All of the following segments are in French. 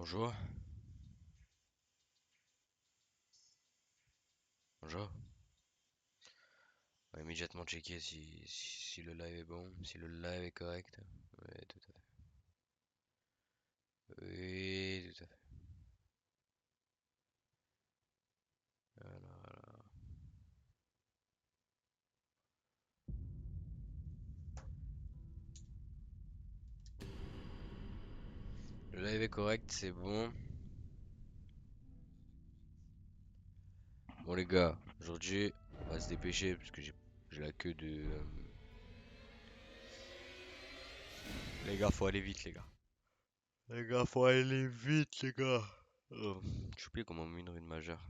Bonjour, bonjour. On va immédiatement checker si le live est bon, si le live est correct. Oui, tout à fait. Oui, tout à fait. Alors. Le live est correct, c'est bon. Bon les gars, aujourd'hui, on va se dépêcher parce que j'ai la queue de... Les gars, faut aller vite, les gars. Les gars, faut aller vite, les gars. Oh, j'ai oublié comment on met une rune majeure.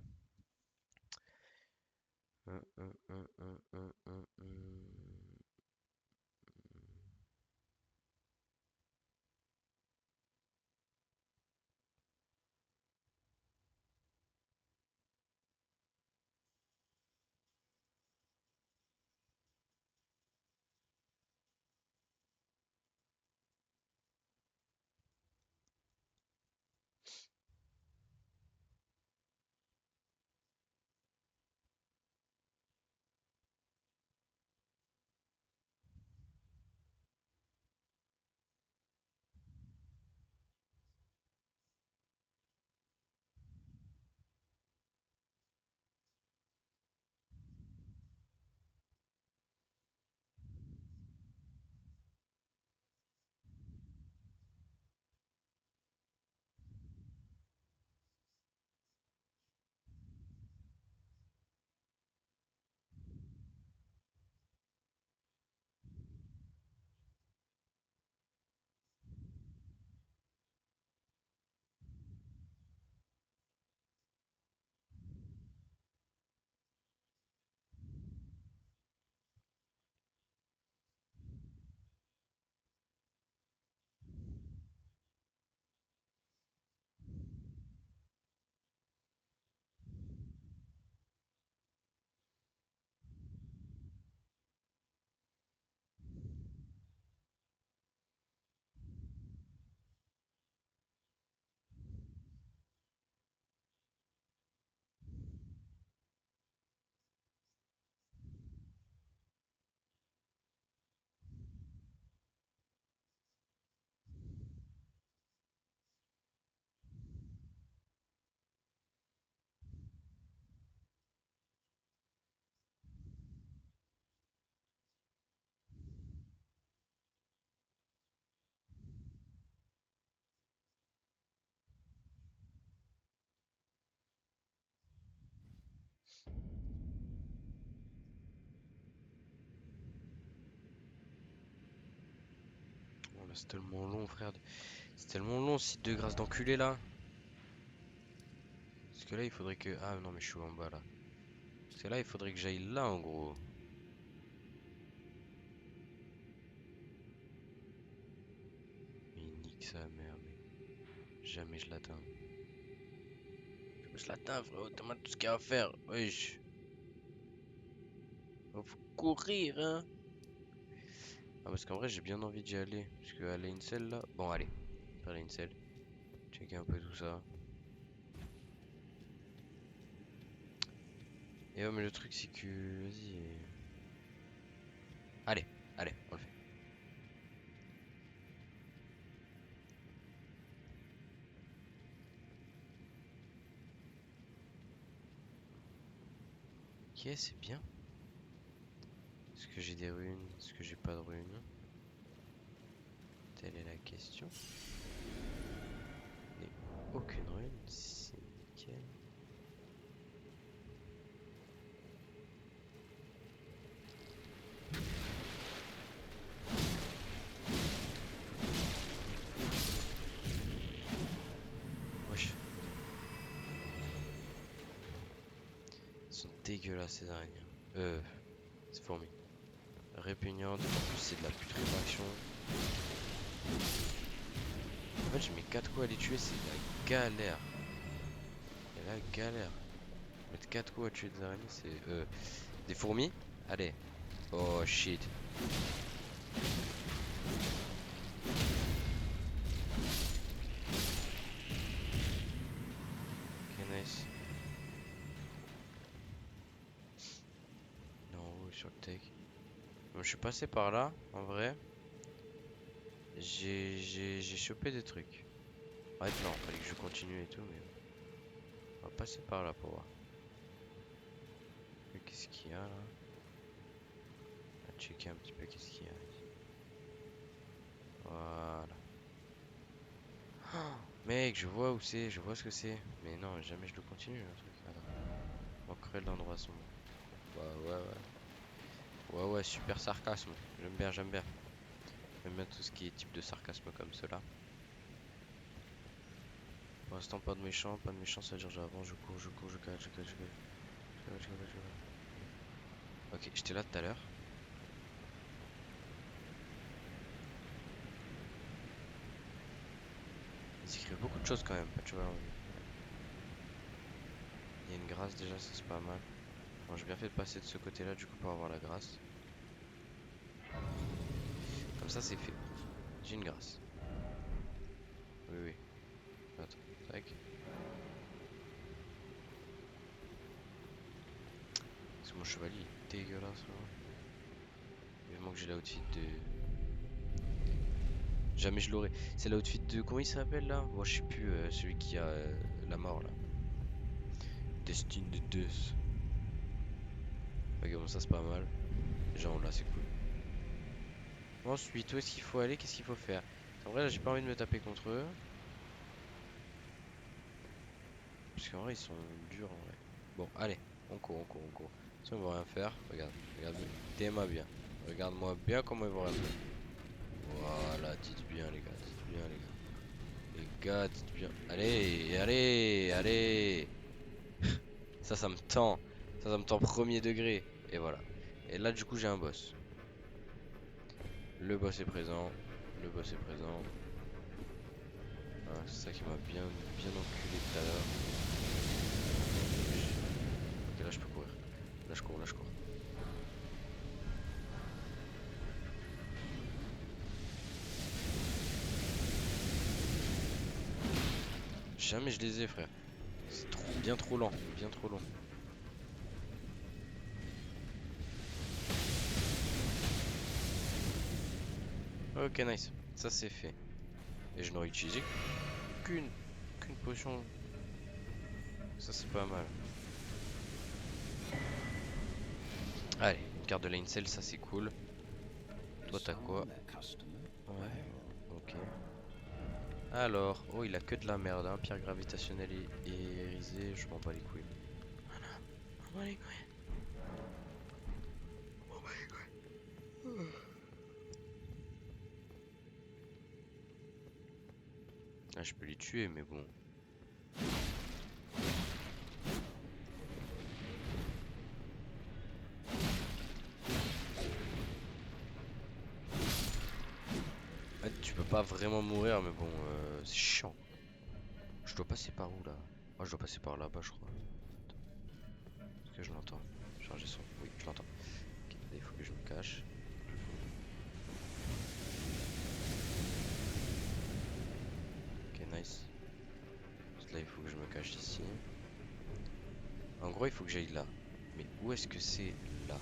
Oh là, c'est tellement long, frère. C'est tellement long, ce site de grâce d'enculé là. Parce que là, il faudrait que... Ah non, mais je suis en bas là. Parce que là, il faudrait que j'aille là en gros. Mais il nique sa mère, mais jamais je l'atteins. Jamais je l'atteins, frérot. T'as mal tout ce qu'il y a à faire. Wesh. Faut courir, hein. Ah, parce qu'en vrai, j'ai bien envie d'y aller. Parce que à l'Incel là. Bon, allez. Faire l'Incel. Checker un peu tout ça. Et ouais, mais le truc, c'est que. Vas-y. Allez, allez, on le fait. Ok, c'est bien. Est-ce que j'ai des runes? Est-ce que j'ai pas de runes? Telle est la question. Je n'ai aucune rune, c'est nickel. Wesh. Ils sont dégueulasses ces araignées. C'est fourmi. Répugnante, en plus c'est de la putréfaction. En fait, je mets 4 coups à les tuer, c'est la galère. C'est la galère. Mettre 4 coups à tuer des araignées, c'est. Des fourmis? Allez. Oh shit. sur le tech. Bon, je suis passé par là, en vrai. J'ai chopé des trucs. Ouais, non, fallait que je continue et tout, mais on va passer par là pour voir. Qu'est-ce qu'il y a là? On va checker un petit peu qu'est-ce qu'il y a ici. Voilà. Oh, mec, je vois où c'est, je vois ce que c'est. Mais non, jamais je le continue le truc. Attends. Manquerait de l'endroit sombre. Bah ouais, ouais. Ouais, ouais, super sarcasme. J'aime bien, j'aime bien. J'aime bien tout ce qui est type de sarcasme comme cela. Pour l'instant, pas de méchant, pas de méchant, ça veut dire j'avance, je cours, je cale, je cale, je cale. Ok, j'étais là tout à l'heure. Ils écrivent beaucoup de choses quand même, tu vois. Il y a une grâce déjà, ça c'est pas mal. Bon, j'ai bien fait de passer de ce côté-là du coup pour avoir la grâce. Comme ça c'est fait. J'ai une grâce. Oui, oui. Attends, tac. Parce que mon chevalier est dégueulasse là. Vivement que j'ai l'outfit de... Jamais je l'aurai. C'est l'outfit de... Comment il s'appelle là? Moi je sais plus, celui qui a la mort là. Destined Death. Ok, bon ça c'est pas mal. Déjà on l'a, c'est cool. Ensuite, où est-ce qu'il faut aller? Qu'est-ce qu'il faut faire? En vrai là j'ai pas envie de me taper contre eux. Parce qu'en vrai ils sont durs en vrai. Bon, allez, on court, on court, on court. Si on va rien faire, regarde, regarde, t'es-moi bien. Regarde-moi bien comment ils vont rien faire. Voilà, dites bien les gars, dites bien les gars. Les gars, dites bien. Allez, allez, allez. Ça me tend. Ça me tend premier degré. Et voilà. Et là du coup j'ai un boss. Le boss est présent. Le boss est présent. Ah, c'est ça qui m'a bien enculé tout à l'heure. Ok, là je peux courir. Là je cours, là je cours. Jamais je les ai, frère. C'est trop, bien trop lent, bien trop long. Ok, nice. Ça c'est fait. Et je n'aurais utilisé qu'une potion. Ça c'est pas mal. Allez, une carte de lane cell, ça c'est cool. Toi t'as quoi? Ouais, ok. Alors, oh il a que de la merde, hein. Pierre gravitationnelle et irisée, je m'en bats les couilles. Je m'en bats les couilles. Ah, je peux les tuer, mais bon. Ah, tu peux pas vraiment mourir, mais bon, c'est chiant. Je dois passer par où là? Oh, je dois passer par là-bas, je crois. Est-ce que je l'entends? Charger son. Oui, je l'entends. Ok, il faut que je me cache. Ok, nice. Parce que là, il faut que je me cache ici. En gros, il faut que j'aille là. Mais où est-ce que c'est là?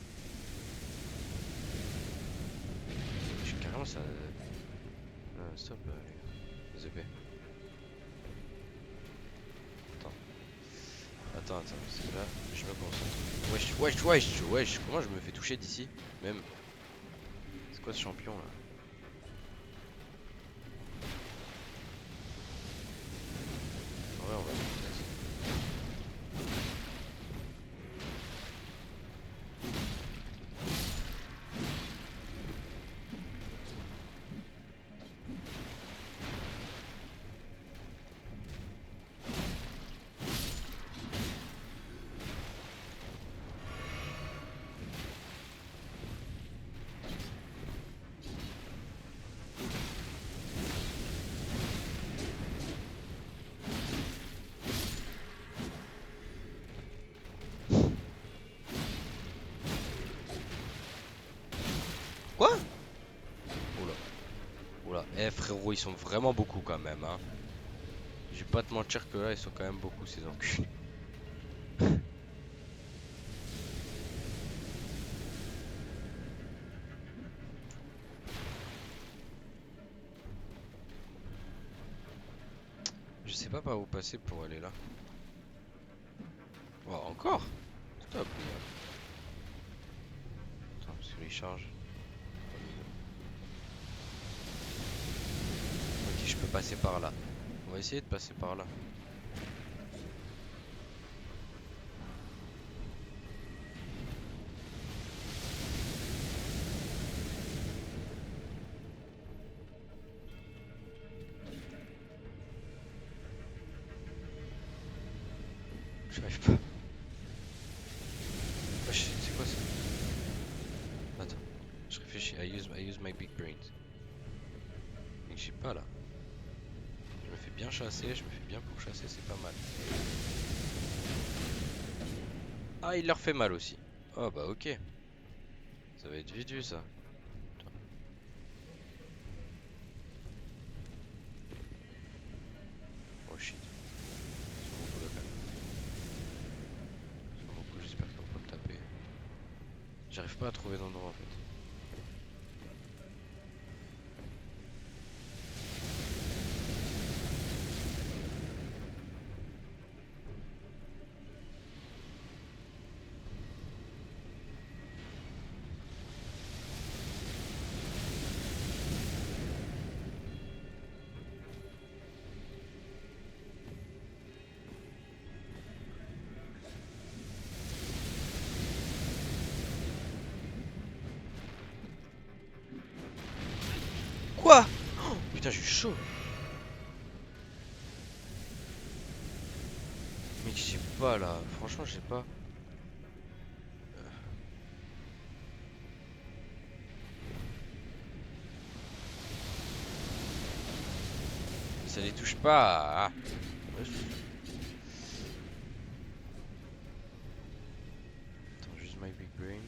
J'ai carrément ça. Stop, les épées. Attends. Attends, parce que là, je me concentre. Wesh, wesh, wesh, wesh. Comment je me fais toucher d'ici? Même. C'est quoi ce champion là? Ouais, on va. Quoi? Oula. Oula. Eh frérot, ils sont vraiment beaucoup quand même, hein. Je vais pas te mentir que là, ils sont quand même beaucoup ces enculés. pas par où passer pour aller là. Oh, encore? Stop, les gars. Attends, parce qu'il charge. Ok, je peux passer par là. On va essayer de passer par là. J'arrive pas. Wesh, c'est quoi ça? Attends, je réfléchis. I use my big brains. Mais que j'ai pas là. Je me fais bien chasser, je me fais bien pourchasser, c'est pas mal. Ah, il leur fait mal aussi. Oh bah ok. Ça va être vite vu ça. Attends. Oh shit. Ils sont beaucoup là quand même. Ils sont beaucoup, j'espère qu'on peut me taper. J'arrive pas à trouver d'endroit en fait. Quoi? Oh, putain, j'ai eu chaud. Mec, je sais pas là. Franchement, je sais pas. Ça les touche pas. Ah. Wesh. Attends, juste my big brain.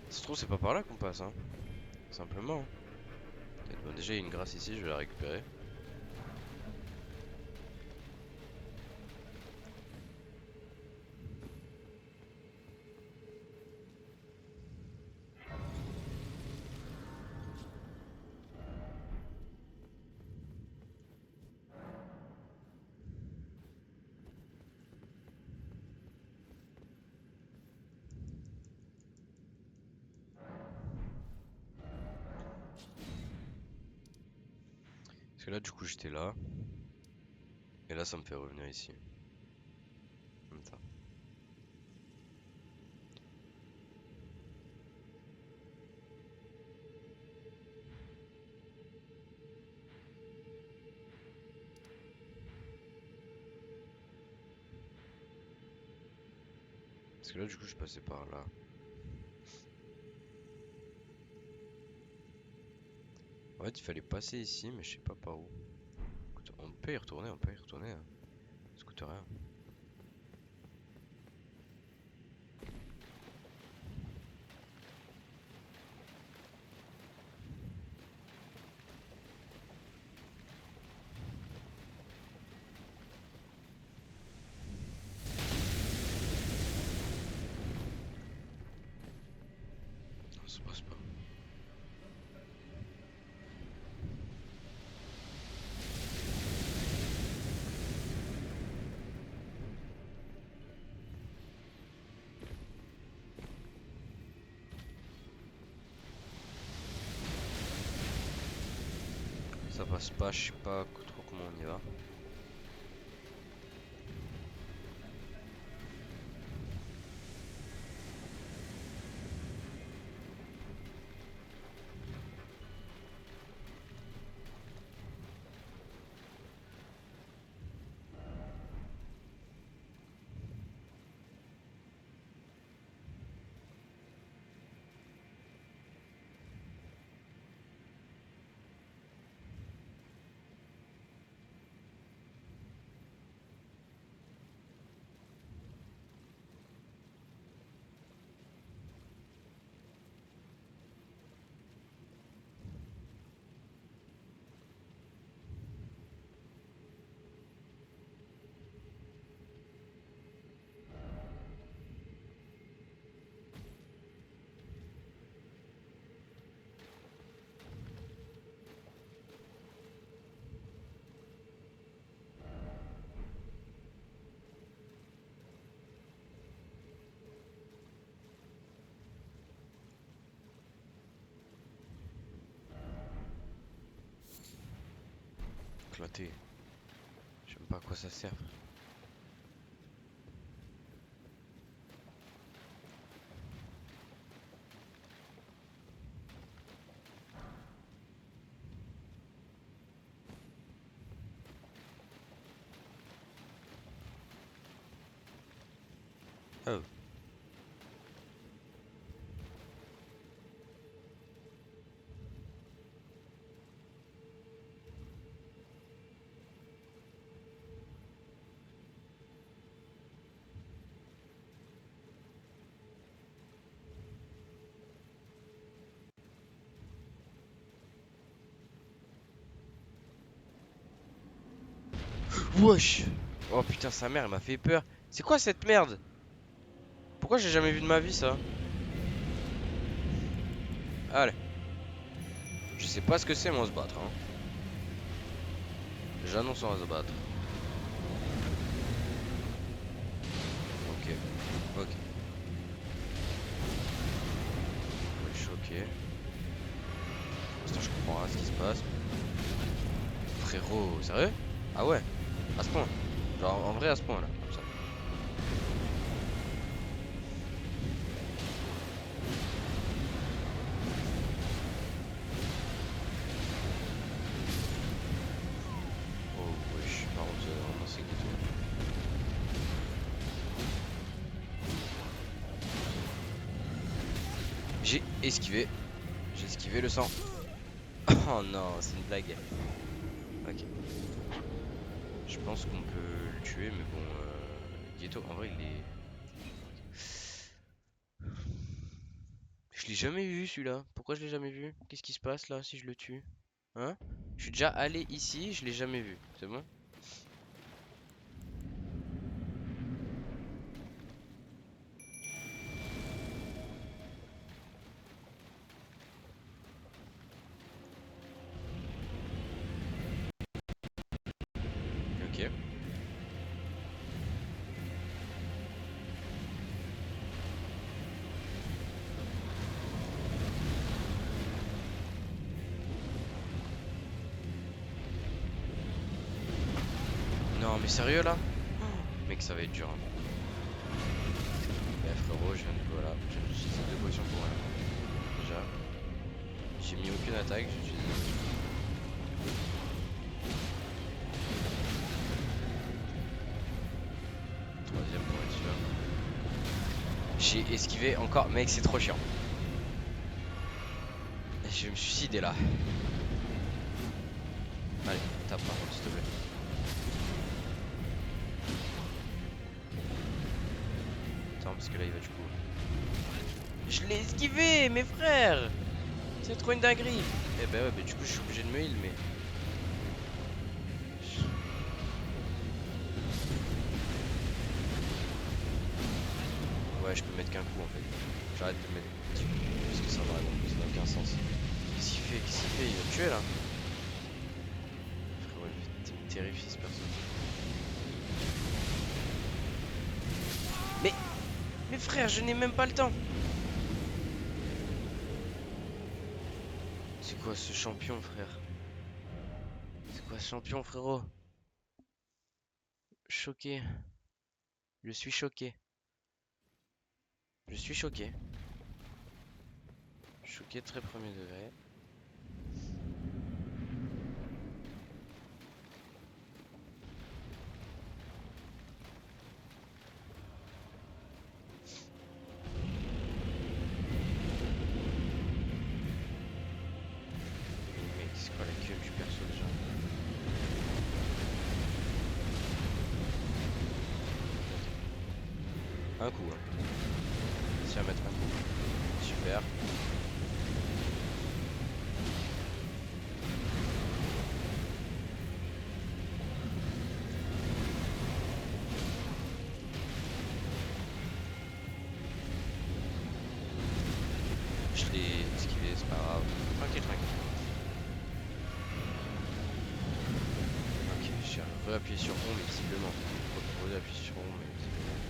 Ça se trouve, c'est pas par là qu'on passe, hein. Simplement. Peut-être, bon, déjà, il y a une grâce ici, je vais la récupérer. Parce que là, du coup, j'étais là. Et là, ça me fait revenir ici. Attends. Parce que là, du coup, je passais par là. En fait, il fallait passer ici, mais je sais pas par où. Écoute, on peut y retourner, on peut y retourner. Hein. Ça coûte rien. Non, ça passe pas. Ça passe pas, je sais pas trop comment on y va. monter. Je sais même pas à quoi ça sert. Oh. Wesh. Oh putain, sa mère, elle m'a fait peur. C'est quoi cette merde? Pourquoi j'ai jamais vu de ma vie ça? Allez. Je sais pas ce que c'est, mais on va se battre. Hein. J'annonce, on va se battre. Ok. Ok. Wesh, ok. Putain, je comprends rien ce qui se passe. Frérot, sérieux? Ah ouais? À ce point? Genre en vrai à ce point là, comme ça. Oh wesh, par contre vraiment c'est que tout. J'ai esquivé. J'ai esquivé le sang. Oh non, c'est une blague. Ok. Je pense qu'on peut le tuer, mais bon, Ghetto, en vrai il est... Je l'ai jamais vu celui-là. Pourquoi je l'ai jamais vu? Qu'est-ce qui se passe là si je le tue? Hein? Je suis déjà allé ici, je l'ai jamais vu. C'est bon? Ok. Non mais sérieux là? Mec ça va être dur. Hein. Eh frérot, je viens de... Voilà, j'ai utilisé 2 potions pour rien. Déjà. J'ai mis aucune attaque, j'ai utilisé 2 potions. Troisième pour être sûr. J'ai esquivé encore. Mec, c'est trop chiant. Je vais me suicider là. Allez, tape par contre, s'il te plaît. Attends, parce que là, il va du coup. Je l'ai esquivé, mes frères! C'est trop une dinguerie! Eh ben ouais, bah du coup, je suis obligé de me heal, mais. Ouais, je peux mettre qu'un coup en fait. J'arrête de mettre. Parce que ça n'a aucun sens. Qu'est-ce qu'il fait? Qu'est-ce qu'il fait? Il va me tuer là? Frérot, il me terrifie ce perso. Mais. Mais frère, je n'ai même pas le temps! C'est quoi ce champion, frère? C'est quoi ce champion, frérot? Choqué. Je suis choqué. Je suis choqué. Choqué très premier degré. Mais c'est quoi la queue du perso déjà? Un coup, hein. Si à mettre un coup. Super. Je l'ai esquivé, c'est pas grave. Tranquille, tranquille. Ok, j'ai réappuyé sur rond, mais visiblement. Faut appuyer sur rond, mais visiblement.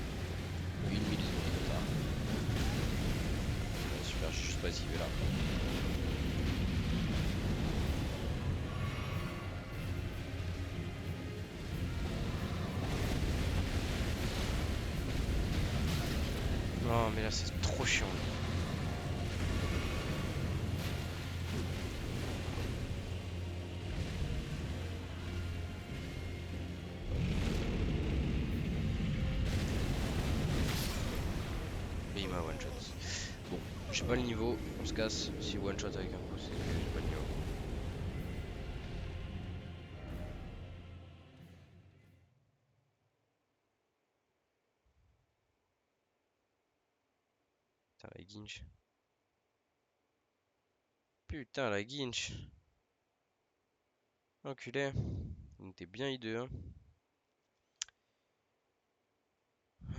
1 milliseconde de retard. Bon, super, je suis juste pas esquivé là. Oh mais là c'est trop chiant. Mais il m'a one shot. Bon, j'ai pas le niveau, on se casse. Si one shot avec un coup, c'est que j'ai pas le niveau. Putain la guinche. Putain la guinche. Enculé. On était bien hideux hein.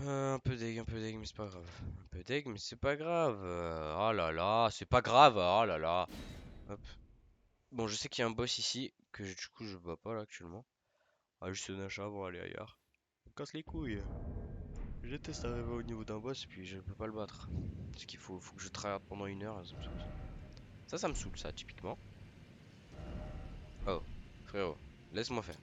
Un peu deg, mais c'est pas grave. Un peu deg, mais c'est pas grave. Oh là là, c'est pas grave. Oh là là. Hop. Bon, je sais qu'il y a un boss ici que du coup je bats pas là actuellement. Ah, juste un achat pour aller ailleurs. Ça me casse les couilles. Je déteste arriver au niveau d'un boss et puis je peux pas le battre. Parce qu'il faut que je tryhard pendant 1 heure, ça me saoule ça. Ça me saoule ça, typiquement. Oh, frérot, laisse-moi faire.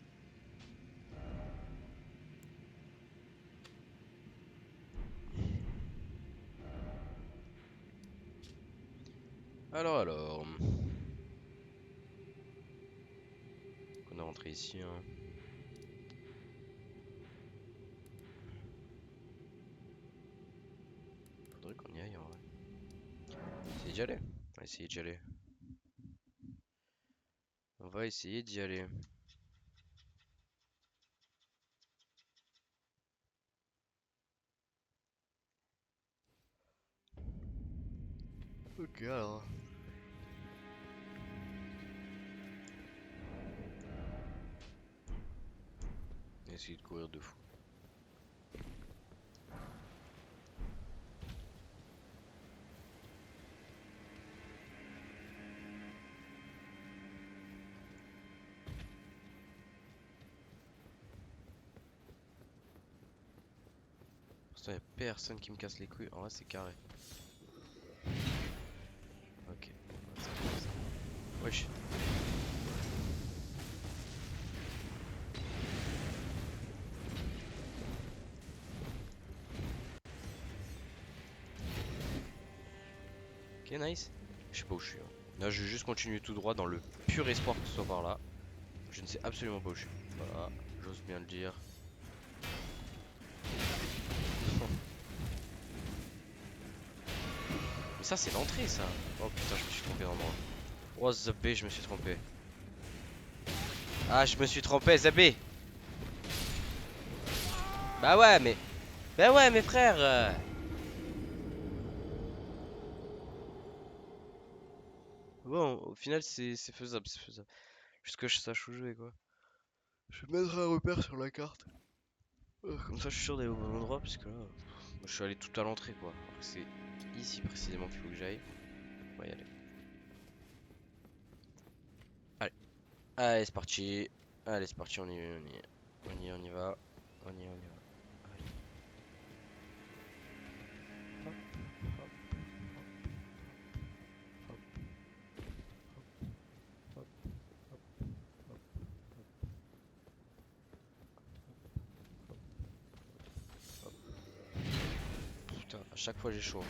Alors. On est rentré ici, hein. Faudrait qu'on y aille en vrai. Essayer d'y aller. On va essayer d'y aller. On va essayer d'y aller. Ok alors. Essayer de courir de fou. Pour l'instant, y a personne qui me casse les couilles. En vrai, c'est carré. Ok. Wesh. Ok, nice. Je sais pas où je suis, hein. Là, je vais juste continuer tout droit dans le pur espoir que ce soit par là. Je ne sais absolument pas où je suis. Voilà, j'ose bien le dire. Mais ça, c'est l'entrée, ça. Oh putain, je me suis trompé d'endroit. Oh, Zabé, je me suis trompé. Ah, je me suis trompé, Zabé. Bah ouais, mais. Bah ouais, mes frères. Bon, au final, c'est faisable, c'est faisable. Juste que je sache où je vais, quoi. Je vais mettre un repère sur la carte. Comme ça, je suis sûr d'aller au bon endroit, parce que là, moi, je suis allé tout à l'entrée, quoi. Alors que c'est ici précisément qu'il faut que j'aille. On va y aller. Allez, allez, c'est parti. Allez, c'est parti, on y va. On y va. Allez, hop, hop, hop, hop, hop, hop, hop, hop. Putain, à chaque fois j'ai chaud.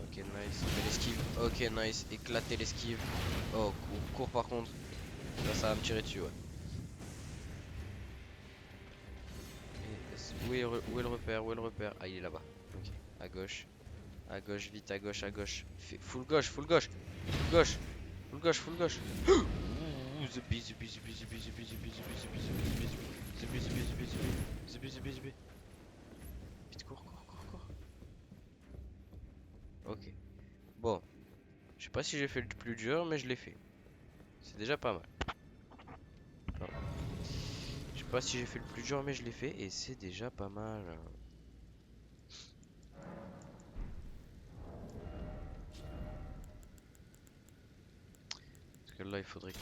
Ok, nice. Fais l'esquive. Ok, nice. Éclater l'esquive. Oh, cours par contre. Là, ça va me tirer dessus, ouais. Où est le repère? Où est le repère? Ah, il est là-bas. Ok, à gauche. À gauche, vite, à gauche, à gauche. Full gauche, full gauche. Full gauche. Full gauche, full gauche. Ouh, zubi, zubi, zubi, zubi, zubi, zubi, zubi, zubi, zubi, zubi, zubi, zubi, zubi, zubi, zubi, zubi, zubi. Vite, cours. Ok. Bon, je sais pas si j'ai fait le plus dur, mais je l'ai fait. C'est déjà pas mal. Pardon. Je sais pas si j'ai fait le plus dur, mais je l'ai fait et c'est déjà pas mal. Parce que là, il faudrait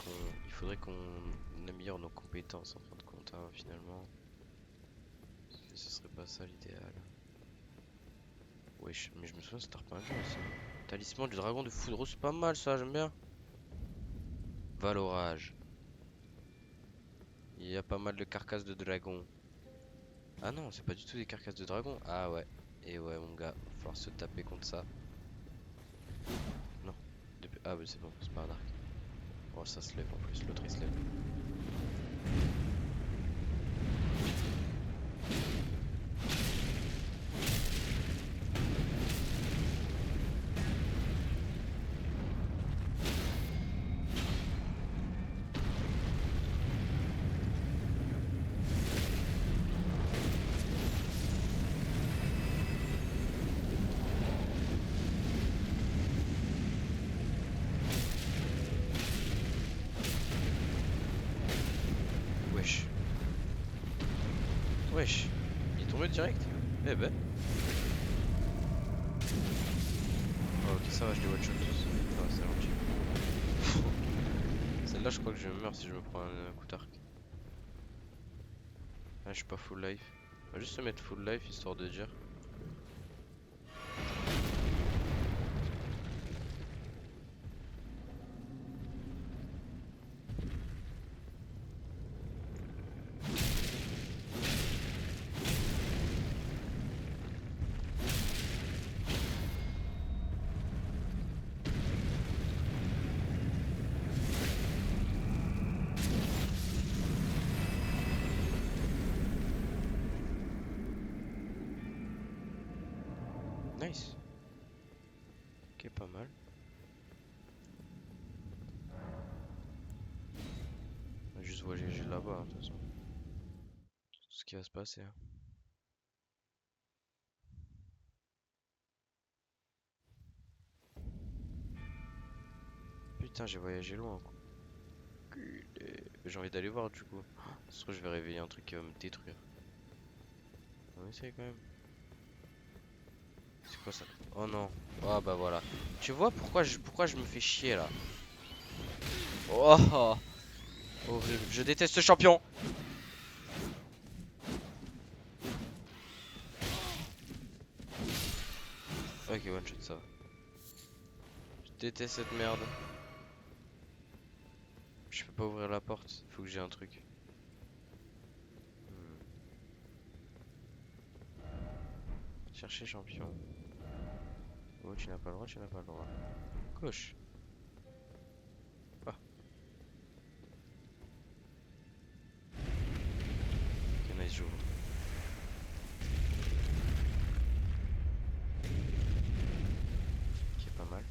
qu'on améliore nos compétences en fin de compte, hein, finalement. Parce que ce serait pas ça l'idéal. Wesh, mais je me souviens, c'était pas un jeu aussi. Talisman du dragon de foudre, c'est pas mal ça, j'aime bien. Valorage. Il y a pas mal de carcasses de dragon. Ah non, c'est pas du tout des carcasses de dragon. Ah ouais. Et ouais, mon gars, va falloir se taper contre ça. Non. Ah, bah c'est bon, c'est pas un arc. Oh, ça se lève en plus, l'autre il se lève. Wesh. Wesh. Il est tombé direct. Eh ben. Oh, ok, ça va, je les one shot tous. Ça va, c'est gentil. Celle-là, je crois que je meurs si je me prends un coup d'arc. Ah, je suis pas full life. On va juste se mettre full life histoire de dire. Nice. Ok, pas mal. On va juste voyager là-bas, hein, de toute façon. Tout ce qui va se passer, hein. Putain, j'ai voyagé loin, quoi. J'ai envie d'aller voir du coup. Ça se trouve, je vais réveiller un truc qui va me détruire. On va essayer quand même. C'est quoi ça? Oh non. Ah bah voilà. Tu vois pourquoi je me fais chier là? Oh, horrible. Je déteste ce champion. Ok, one shot, ça va. Je déteste cette merde. Je peux pas ouvrir la porte. Faut que j'ai un truc. Hmm. Chercher champion. Oh, tu n'as pas le droit, tu n'as pas le droit. Gauche. Ah, ok, nice, j'ouvre. Ok, pas mal.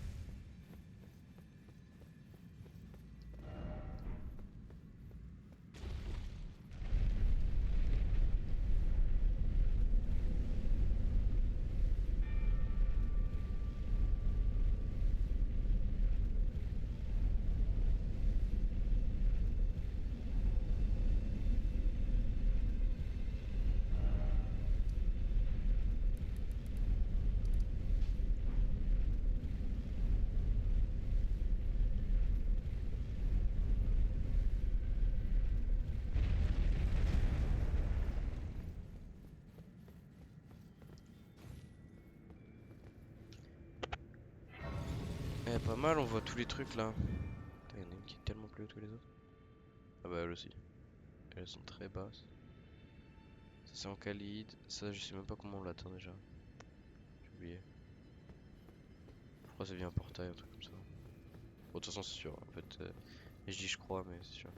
Eh, pas mal, on voit tous les trucs là. Putain, y en a une qui est tellement plus haute que les autres. Ah bah elle aussi. Elles sont très basses. Ça c'est en Khalid. Ça je sais même pas comment on l'atteint déjà. J'ai oublié. Je crois que ça vient un portail, un truc comme ça. Bon, de toute façon c'est sûr. En fait, je dis je crois, mais c'est sûr.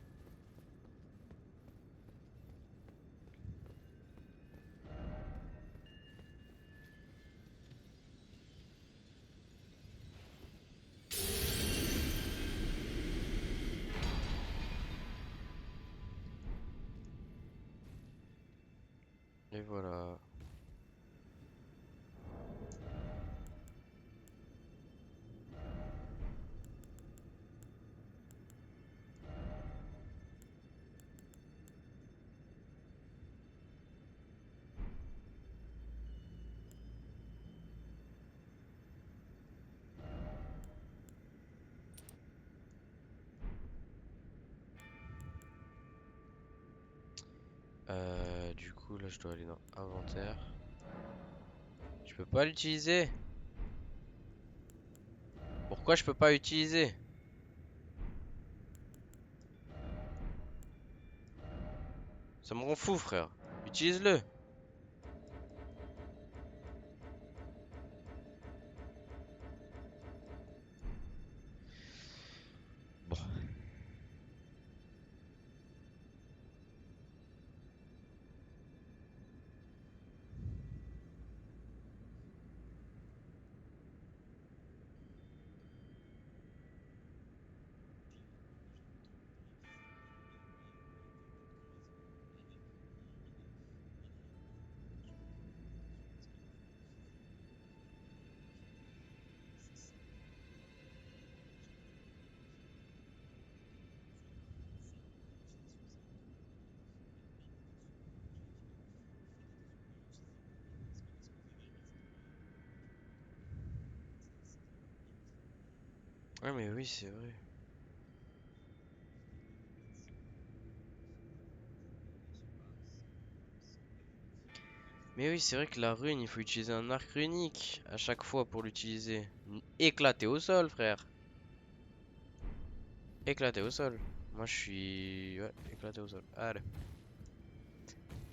Et voilà. Du coup là je dois aller dans inventaire. Je peux pas l'utiliser. Pourquoi je peux pas utiliser? Ça me rend fou frère. Utilise-le. Ouais, mais oui, c'est vrai. Mais oui, c'est vrai que la rune, il faut utiliser un arc runique à chaque fois pour l'utiliser. Éclaté au sol, frère. Éclaté au sol. Moi, je suis... Ouais, éclaté au sol. Allez.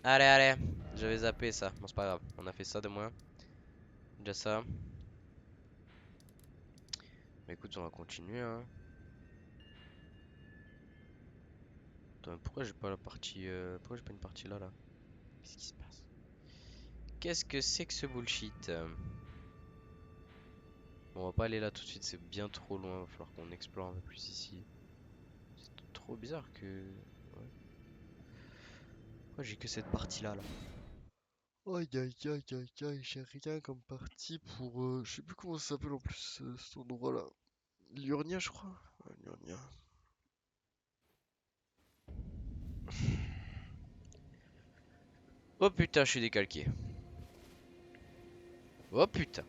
Allez, allez. J'avais zappé ça. Bon, c'est pas grave. On a fait ça de moins. Déjà ça. Mais écoute, on va continuer, hein. Attends, pourquoi j'ai pas la partie... Pourquoi j'ai pas une partie là, là? Qu'est-ce qui se passe? Qu'est-ce que c'est que ce bullshit? Bon, on va pas aller là tout de suite, c'est bien trop loin. Il va falloir qu'on explore un peu plus ici. C'est trop bizarre que... Ouais. Pourquoi j'ai que cette partie là, là? Aïe aïe aïe aïe aïe, j'ai rien comme partie pour... je sais plus comment ça s'appelle en plus cet endroit là. Liurnia je crois. Ouais, Liurnia. Oh putain, je suis décalqué. Oh putain.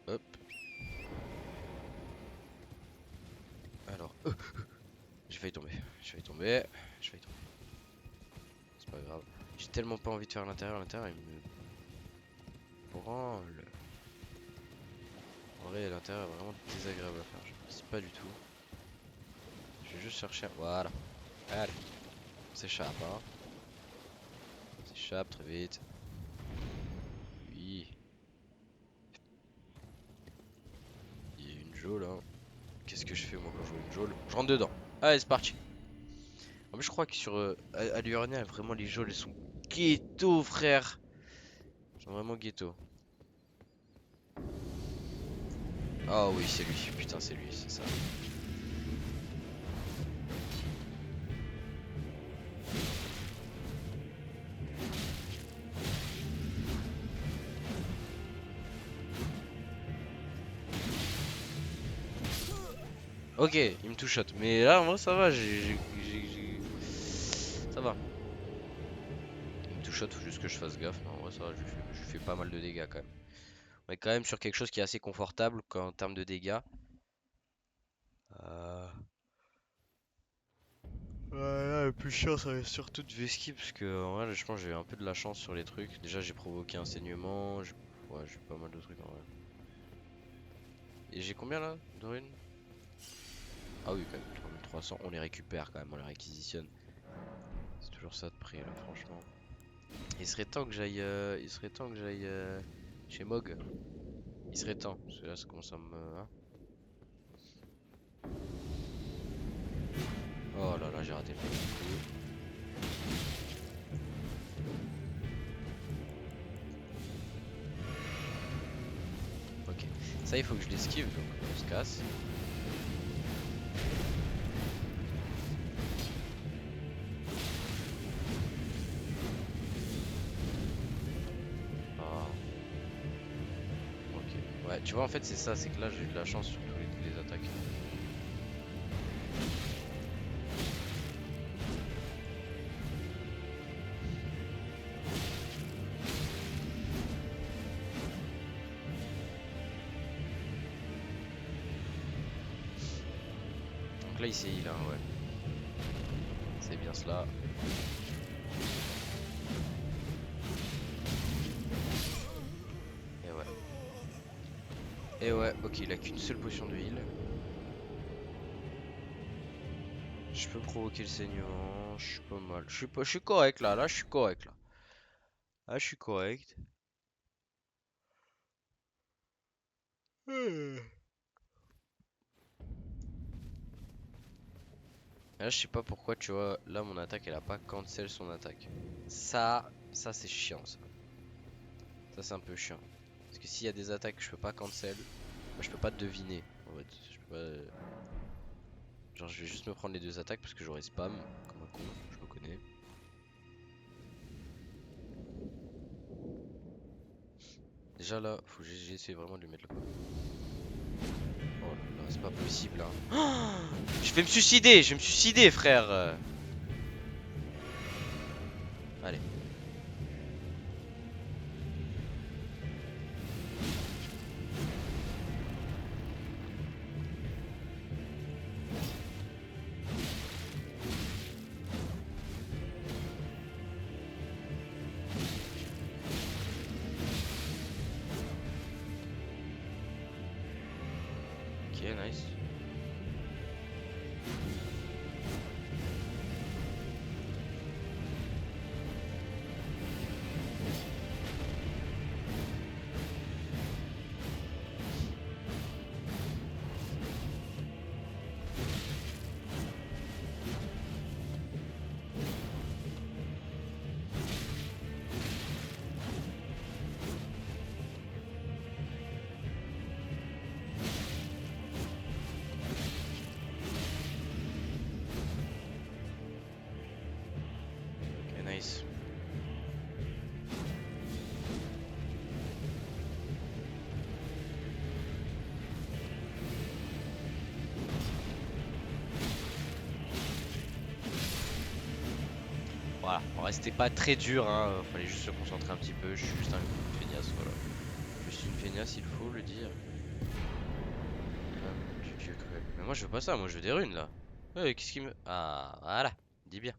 Hop. Alors, j'ai failli tomber. J'ai failli tomber. J'ai failli tomber. C'est pas grave. J'ai tellement pas envie de faire l'intérieur. L'intérieur il me branle. En vrai, l'intérieur est vraiment désagréable à faire. Je ne sais pas du tout. Je vais juste chercher. Voilà. Allez. On s'échappe, hein. On s'échappe très vite. Oui. Il y a une geôle, hein. Qu'est-ce que je fais moi quand je vois une geôle? Je rentre dedans. Allez, c'est parti. En plus, je crois que sur à Liurnia, vraiment les geôles elles sont ghetto, frère. Elles sont vraiment ghetto. Ah oui, c'est lui. Putain, c'est lui, c'est ça. Ok, il me touche shot. Mais là, en vrai, ça va. Ça va. Il me touche shot, faut juste que je fasse gaffe. Mais en vrai, ça va. Je lui fais pas mal de dégâts quand même. On est quand même sur quelque chose qui est assez confortable en termes de dégâts. Euh... Ouais, là, le plus chiant, ça va être surtout de Veski, parce que en vrai, je pense que j'ai eu un peu de la chance sur les trucs. Déjà, j'ai provoqué un saignement. Ouais, j'ai pas mal de trucs en vrai. Et j'ai combien là de runes? Ah oui, quand même, 3300. On les récupère quand même, on les réquisitionne. C'est toujours ça de prix là, franchement. Il serait temps que j'aille. Il serait temps que j'aille chez Mog. Il serait temps, parce que là, ça commence à me. Hein. Oh là là, j'ai raté le premier coup. Ok. Ça, il faut que je l'esquive, donc on se casse. Ah, ok. Ouais, tu vois, en fait, c'est ça, c'est que là, j'ai eu de la chance sur tous les attaques. Donc là, il s'est heal, hein, ouais. C'est bien cela. Et ouais. Et ouais, ok, il a qu'une seule potion de heal. Je peux provoquer le saignement, je suis pas mal. Je suis correct là, je suis correct là. Là, je suis correct. Là, je sais pas pourquoi, tu vois, là, mon attaque, elle a pas cancel son attaque. Ça c'est chiant, ça. Ça, c'est un peu chiant. Parce que s'il y a des attaques que je peux pas cancel, moi, je peux pas deviner, en fait. Je peux pas... Genre, je vais juste me prendre les deux attaques parce que j'aurai spam, comme un con, je me connais. Déjà, là, faut que j'essaie vraiment de lui mettre le pas. Oh là là, c'est pas possible, hein. Je vais me suicider, je vais me suicider, frère. Allez. Ok, nice. Ok, nice. Voilà, bon, restez pas très dur, hein. Fallait juste se concentrer un petit peu. Je suis juste un feignasse, voilà. Je suis une feignasse, il faut le dire. L'âme du dieu cruel. Mais moi je veux pas ça, moi je veux des runes là. Qu'est-ce qui me. Ah, voilà, dis bien.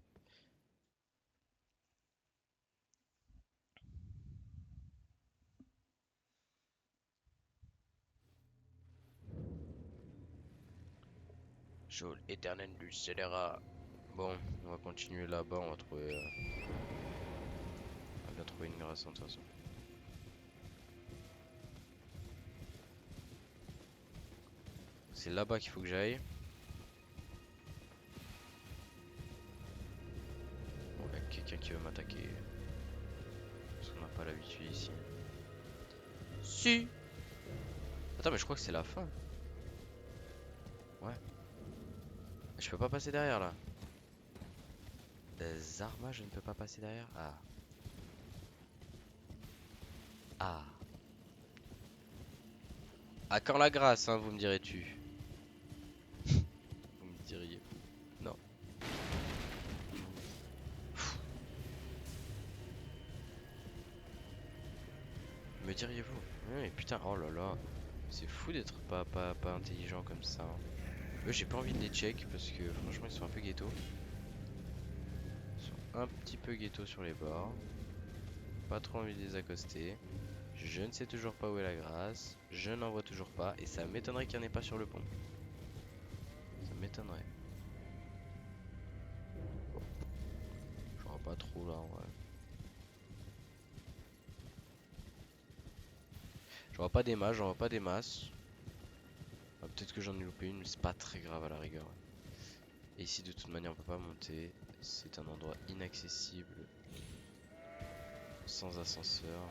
Joule éternel du scélérat. Bon, on va continuer là-bas, on va trouver. On va bien trouver une grâce de toute façon. C'est là-bas qu'il faut que j'aille. Bon, il y a quelqu'un qui veut m'attaquer. Parce qu'on n'a pas l'habitude ici. Si! Attends, mais je crois que c'est la fin. Ouais. Je peux pas passer derrière là. Des armes, je ne peux pas passer derrière. Ah. Ah. À quand la grâce, hein, vous me direz-tu? Vous me diriez. Non. Me diriez-vous? Oui, putain, oh là là. C'est fou d'être pas intelligent comme ça, hein. Eux, j'ai pas envie de les check parce que franchement, ils sont un peu ghetto. Ils sont un petit peu ghetto sur les bords. Pas trop envie de les accoster. Je ne sais toujours pas où est la grâce. Je n'en vois toujours pas. Et ça m'étonnerait qu'il n'y en ait pas sur le pont. Ça m'étonnerait. Bon, j'en vois pas trop là en vrai. J'en vois pas des masses, j'en vois pas des masses. Ah, peut-être que j'en ai loupé une, mais c'est pas très grave à la rigueur. Et ici, de toute manière, on peut pas monter. C'est un endroit inaccessible. Sans ascenseur.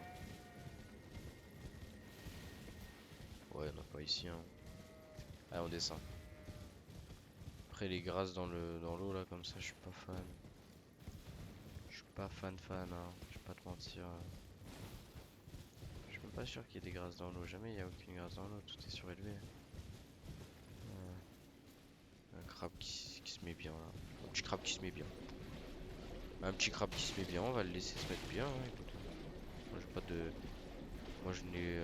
Ouais, non, pas ici, hein. Allez, on descend. Après, les grâces dans l'eau là, comme ça, je suis pas fan. Je suis pas fan, hein. Je vais pas te mentir. Je suis même pas sûr qu'il y ait des grâces dans l'eau. Jamais il y a aucune grâce dans l'eau. Tout est surélevé. Un crabe qui se met bien là. Un petit crabe qui se met bien. Un petit crabe qui se met bien, on va le laisser se mettre bien, hein, écoute. Moi j'ai pas de. Moi je n'ai.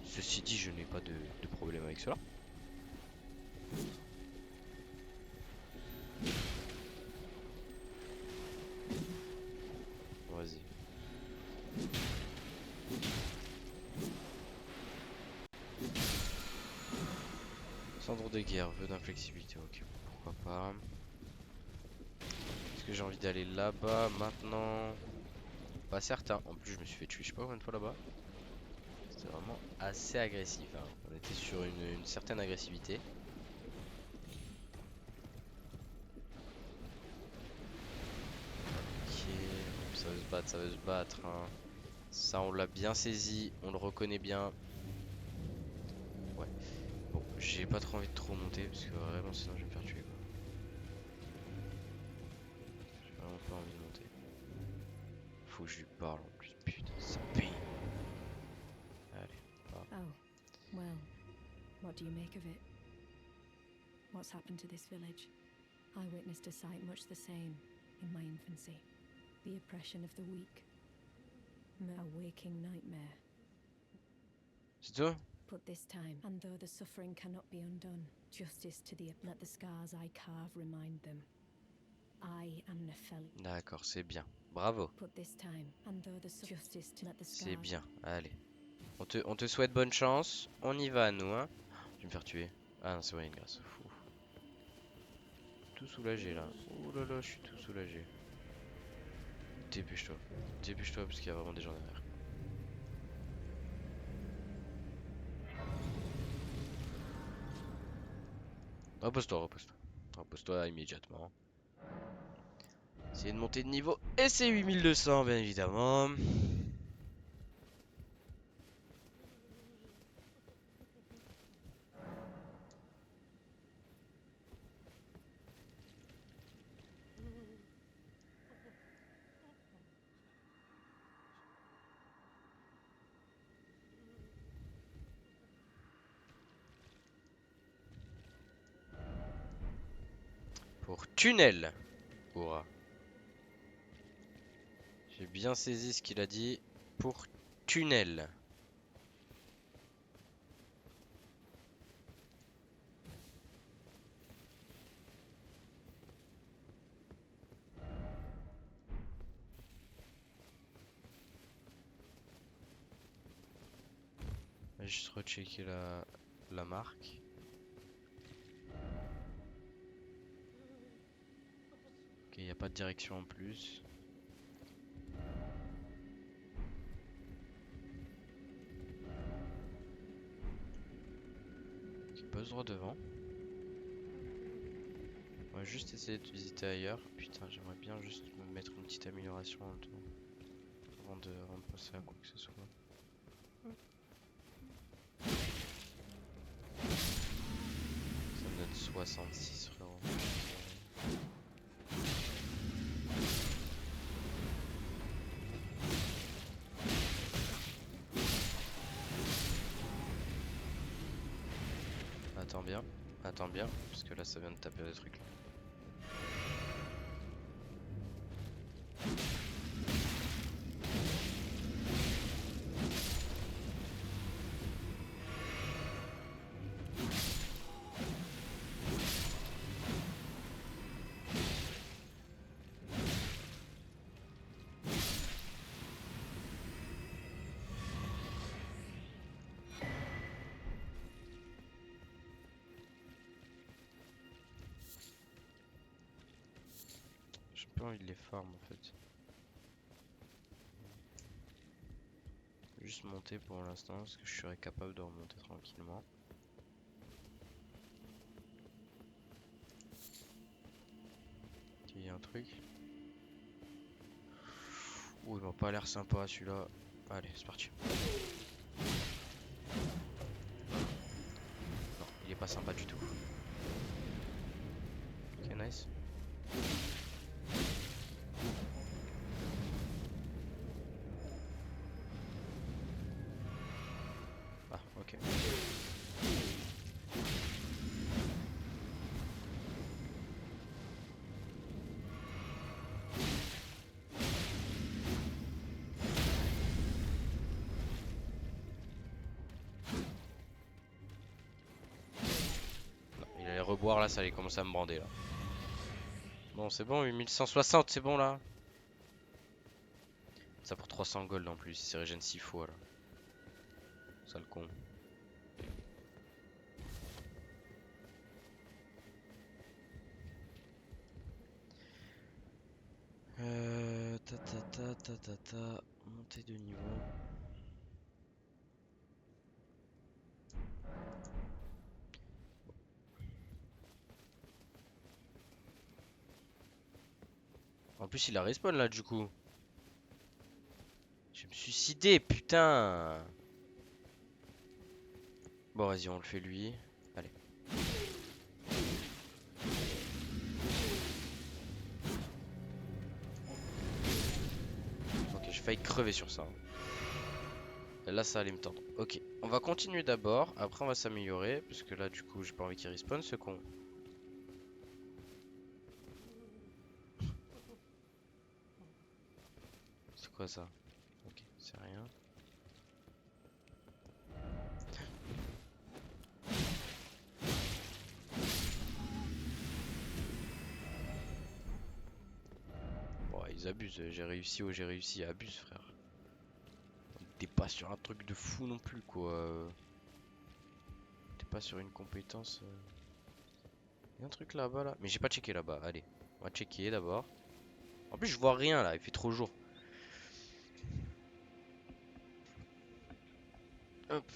Ceci dit, je n'ai pas de problème avec cela. Vas-y. Cendre de guerre, vœu d'inflexibilité, ok, pourquoi pas. Est-ce que j'ai envie d'aller là-bas maintenant? Pas certain. En plus, je me suis fait tuer, je sais pas combien de fois là-bas. C'était vraiment assez agressif, hein. On était sur une certaine agressivité. Ok, ça veut se battre, ça veut se battre, hein. Ça, on l'a bien saisi, on le reconnaît bien. Ouais. Bon, j'ai pas trop envie de trop monter parce que vraiment, sinon je vais me faire tuer, quoi. J'ai vraiment pas envie de monter. Faut que je lui parle en plus. Putain, ça paye. Allez, hop. Oh, well, what do you make of it? What's happened to this village? I witnessed a sight much the same in my infancy. The oppression of the weak. A waking nightmare. C'est tout? Put this time, and though the suffering cannot be undone, justice to the let the scars I carve remind them. I am Nepheli. D'accord, c'est bien. Bravo. Put this time, and though the justice to let the C'est scars. bien. Allez. On te souhaite bonne chance. On y va, nous, hein. Je vais me faire tuer. Ah non, c'est vrai, une grâce. Fou. Tout soulagé là. Ouh là là, je suis tout soulagé. Dépêche-toi. Dépêche-toi parce qu'il y a vraiment des gens derrière. Repose-toi, repose-toi. Repose-toi immédiatement. Essayez de monter de niveau. Et c'est 8200, bien évidemment. Pour tunnel. Aura. J'ai bien saisi ce qu'il a dit. Pour tunnel. On va juste rechecker la marque. Ok, il n'y a pas de direction en plus. Ok, passe droit devant. On va juste essayer de visiter ailleurs. Putain, j'aimerais bien juste me mettre une petite amélioration en tout. Avant de passer à quoi que ce soit. Ça me donne 66 frérot. Attends bien, parce que là ça vient de taper des trucs. J'ai pas envie de les farm en fait. Juste monter pour l'instant, parce que je serais capable de remonter tranquillement. Ok, il y a un truc. Ouh, il m'a pas l'air sympa celui-là. Allez, c'est parti. Non, il est pas sympa du tout. Ok, nice. Ah, ok. Non, il allait reboire là, ça allait commencer à me brander là. Bon, c'est bon, 8160, c'est bon là. Ça pour 300 gold en plus, il se régène 6 fois là. Ça le con. Montée de niveau. En plus, il a respawn là du coup. Je vais me suicider, putain. Bon, vas-y, on le fait lui. Allez. Ok, j'ai failli crever sur ça. Et là, ça allait me tendre. Ok, on va continuer d'abord. Après, on va s'améliorer. Parce que là, du coup, j'ai pas envie qu'il respawn ce con. C'est quoi ça? Ok, c'est rien. Bon, ils abusent. J'ai réussi ou j'ai réussi. Abuse, frère. T'es pas sur un truc de fou non plus, quoi. T'es pas sur une compétence. Il y a un truc là-bas là. Mais j'ai pas checké là-bas. Allez, on va checker d'abord. En plus, je vois rien là. Il fait trop jour. Hop.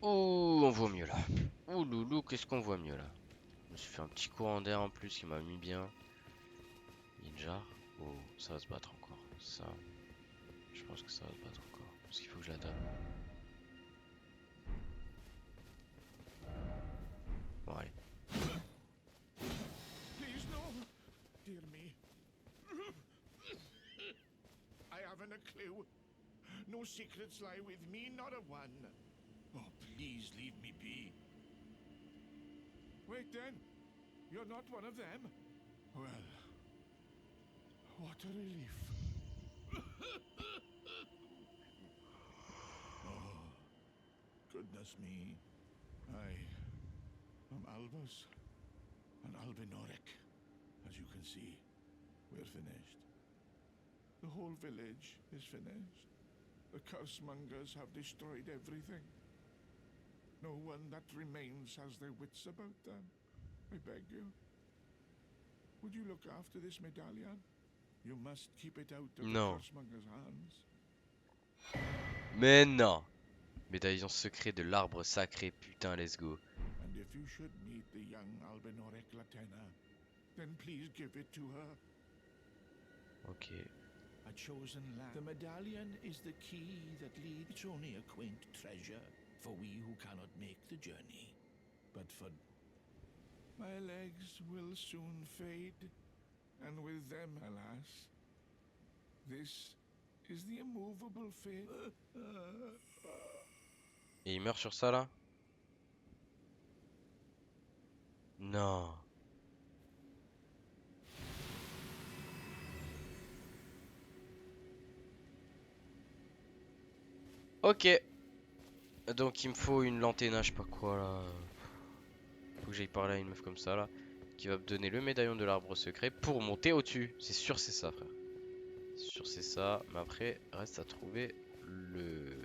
Oh, on voit mieux là. Oh loulou, qu'est-ce qu'on voit mieux là. Je me suis fait un petit courant d'air en plus qui m'a mis bien. Ninja. Oh, ça va se battre encore. Ça, je pense que ça va se battre encore. Parce qu'il faut que je la tape. Bon, allez. Please, no. Dear me. I haven't a clue. No secrets lie with me, not a one. Oh, please leave me be. Wait then. You're not one of them? Well, what a relief. Oh, goodness me. I am Albus and Albinoric. As you can see, we're finished. The whole village is finished. The cursemongers have destroyed everything. No one that remains has their wits about them. I beg you. Would you look after this medallion? You must keep it out of the Non. cursemongers' hands. Mais non. Médaillon secret de l'arbre sacré. Putain, let's go. And if you should meet the young Albinoric Latena, then please give it to her. Ok. A chosen land. The medallion is the key that leads. It's only a quaint treasure for we who cannot make the journey. But for my legs will soon fade, and with them, alas, this is the immovable fate. Et il meurt sur ça là? Non. Ok. Donc il me faut une lanterne, je sais pas quoi là. Faut que j'aille parler à une meuf comme ça là. Qui va me donner le médaillon de l'arbre secret pour monter au-dessus. C'est sûr c'est ça frère. C'est sûr c'est ça. Mais après reste à trouver le...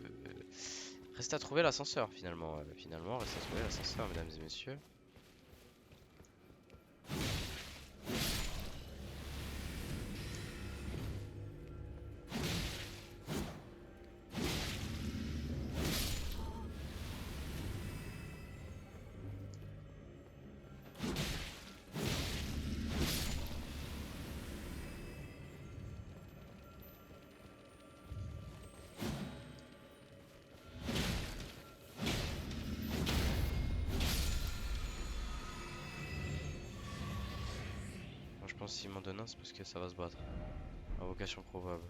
Reste à trouver l'ascenseur finalement. Finalement reste à trouver l'ascenseur mesdames et messieurs. Je pense que s'il m'en donne un, c'est parce que ça va se battre. Invocation probable.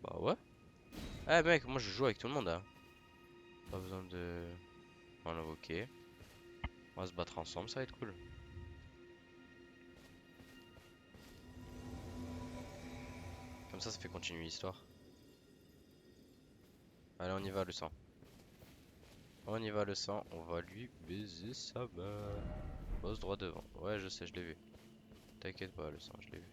Bah ouais. Eh mec, moi je joue avec tout le monde hein. Pas besoin de... On va l'invoquer. On va se battre ensemble, ça va être cool. Comme ça fait continuer l'histoire. Allez, on y va le sang. On y va le sang, on va lui baiser sa mère. Pose droit devant. Ouais, je sais, je l'ai vu. T'inquiète pas, le sang, je l'ai vu.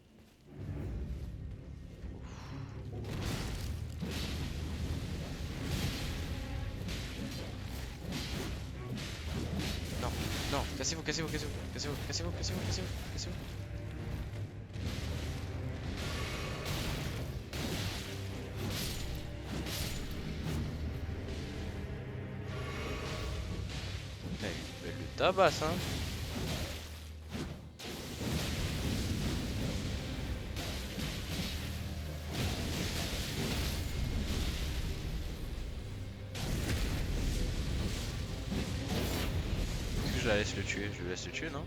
Non, non, cassez-vous, cassez-vous, cassez-vous, cassez-vous, cassez-vous, cassez-vous, cassez-vous, cassez-vous. Putain, elle le tabasse, hein. Est-ce que je la laisse le tuer? Je le laisse le tuer, non?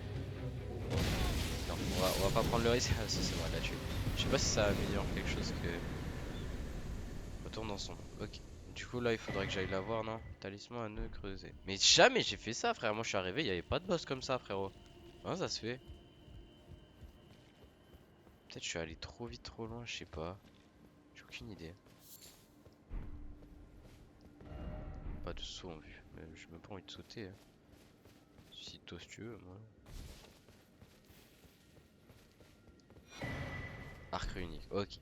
Non, on va pas prendre le risque. Ah, si, c'est vrai, la tuer. Je sais pas si ça améliore quelque chose que. Retourne dans son monde. Ok. Du coup, là, il faudrait que j'aille la voir, non? Talisman à nœud creusé. Mais jamais j'ai fait ça, frère. Moi, je suis arrivé, il y avait pas de boss comme ça, frérot. Comment ça se fait? Peut-être je suis allé trop vite, trop loin, je sais pas. J'ai aucune idée. Pas de saut en vue. Mais j'ai même pas envie de sauter. Hein. Suscite-toi si tu veux, moi. Arc unique, ok.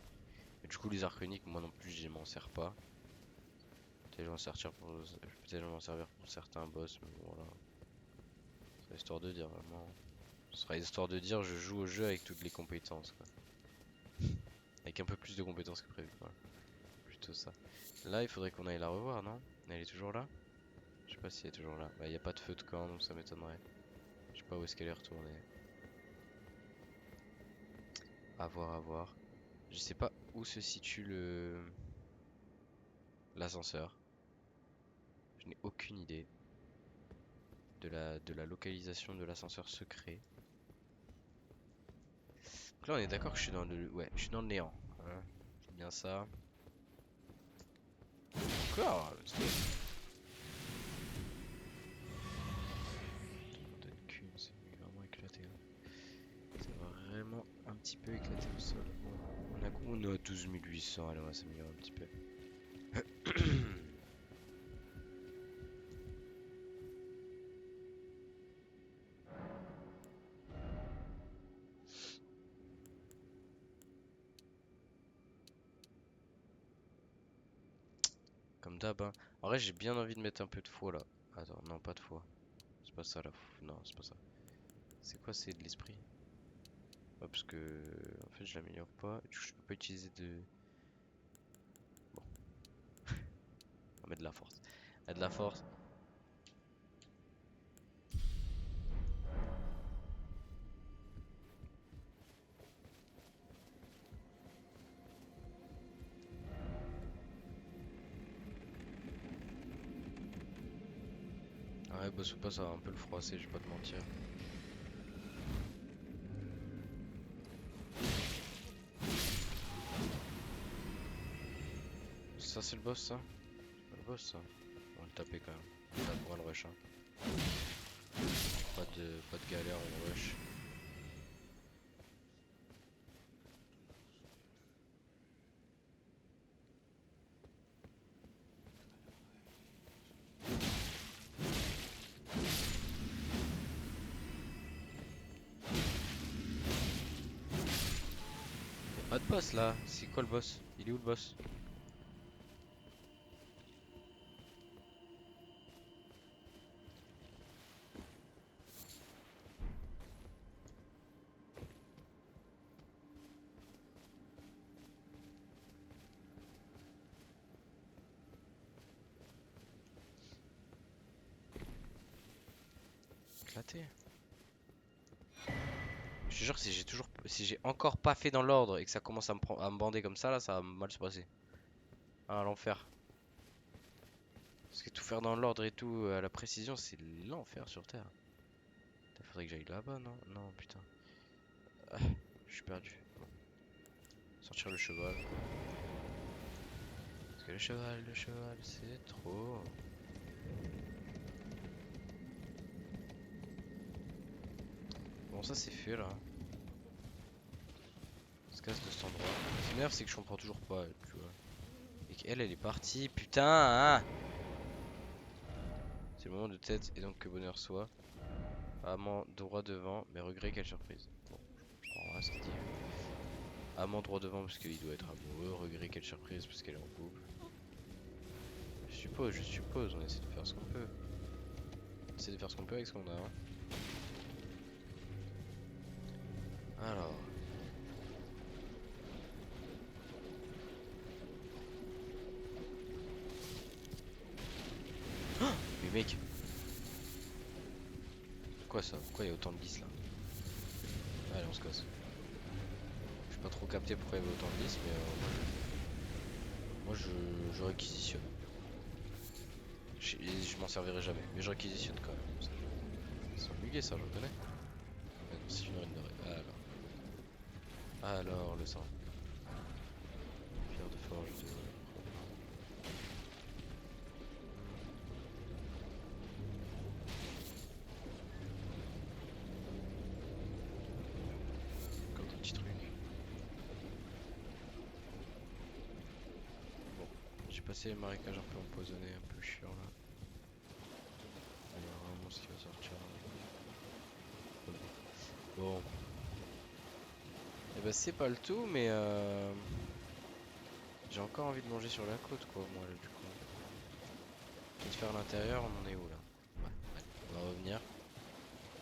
Et du coup, les arcs uniques, moi non plus, je m'en sers pas. Peut-être m'en servir pour, peut-être m'en servir pour certains boss, mais bon, voilà. Ce sera histoire de dire vraiment. Ce sera histoire de dire je joue au jeu avec toutes les compétences quoi. Avec un peu plus de compétences que prévu, voilà. Plutôt ça. Là il faudrait qu'on aille la revoir, non? Elle est toujours là? Je sais pas si elle est toujours là. Bah y a pas de feu de camp donc ça m'étonnerait. Je sais pas où est-ce qu'elle est retournée. À voir, à voir. Je sais pas où se situe le l'ascenseur. Je n'ai aucune idée de la localisation de l'ascenseur secret. Donc là on est d'accord que je suis dans le. Ouais, je suis dans le néant. Hein. C'est bien ça. Encore c'est vraiment éclaté. Hein. Ça va vraiment un petit peu éclater au sol. Bon, on est à 12 800. Allez, on va s'améliorer un petit peu. Comme d'hab. Hein. En vrai, j'ai bien envie de mettre un peu de foi là. Attends, non, pas de foi. C'est pas ça la foi. Non, c'est pas ça. C'est quoi? C'est de l'esprit. Ouais, parce que en fait, je l'améliore pas. Du coup, je peux pas utiliser de. Bon, on va mettre de la force. Mettre de la force. Ah ouais, boss ou pas, ça va un peu le froisser, je vais pas te mentir. Ça, c'est le boss, ça? C'est pas le boss, ça? On va le taper quand même. Là, pour le rush, hein. Pas de galère, on rush. Pas de boss là, c'est quoi le boss? Il est où le boss? Éclaté. Je te jure que si j'ai encore pas fait dans l'ordre et que ça commence à me bander comme ça là, ça va mal se passer. Ah l'enfer. Parce que tout faire dans l'ordre et tout à la précision, c'est l'enfer sur Terre. Faudrait que j'aille là-bas, non? Non, putain. Ah, je suis perdu. Bon. Sortir le cheval. Parce que le cheval, c'est trop. Bon, ça c'est fait là. On se casse de cet endroit. Ce qui m'énerve, c'est que je comprends toujours pas, tu vois. Et qu'elle, elle est partie. Putain, hein. C'est le moment de tête et donc que bonheur soit. Amant droit devant, mais regret, quelle surprise. Bon, je comprends rien à ce qu'il dit. Amant droit devant parce qu'il doit être amoureux. Regret, quelle surprise parce qu'elle est en couple. Je suppose, on essaie de faire ce qu'on peut. On essaie de faire ce qu'on peut avec ce qu'on a. Hein. Alors. Mais mec. Quoi ça? Pourquoi il y a autant de lys là? Allez, on se casse. Je pas trop capté pourquoi il y avait autant de lys, mais je réquisitionne. Je m'en servirai jamais, mais je réquisitionne quand même. Ils sont bugués ça, je reconnais. Mais non, c'est une urine de raie. Alors, le sang. Pierre de forge de. Encore des petits trucs. Bon, j'ai passé les marécages un peu empoisonnés, un peu chiant là. Il y a un monstre qui va sortir. Bon. Et bah c'est pas le tout, mais j'ai encore envie de manger sur la côte quoi, moi là du coup. Peut-être faire l'intérieur, on en est où là? Ouais, allez, on va revenir.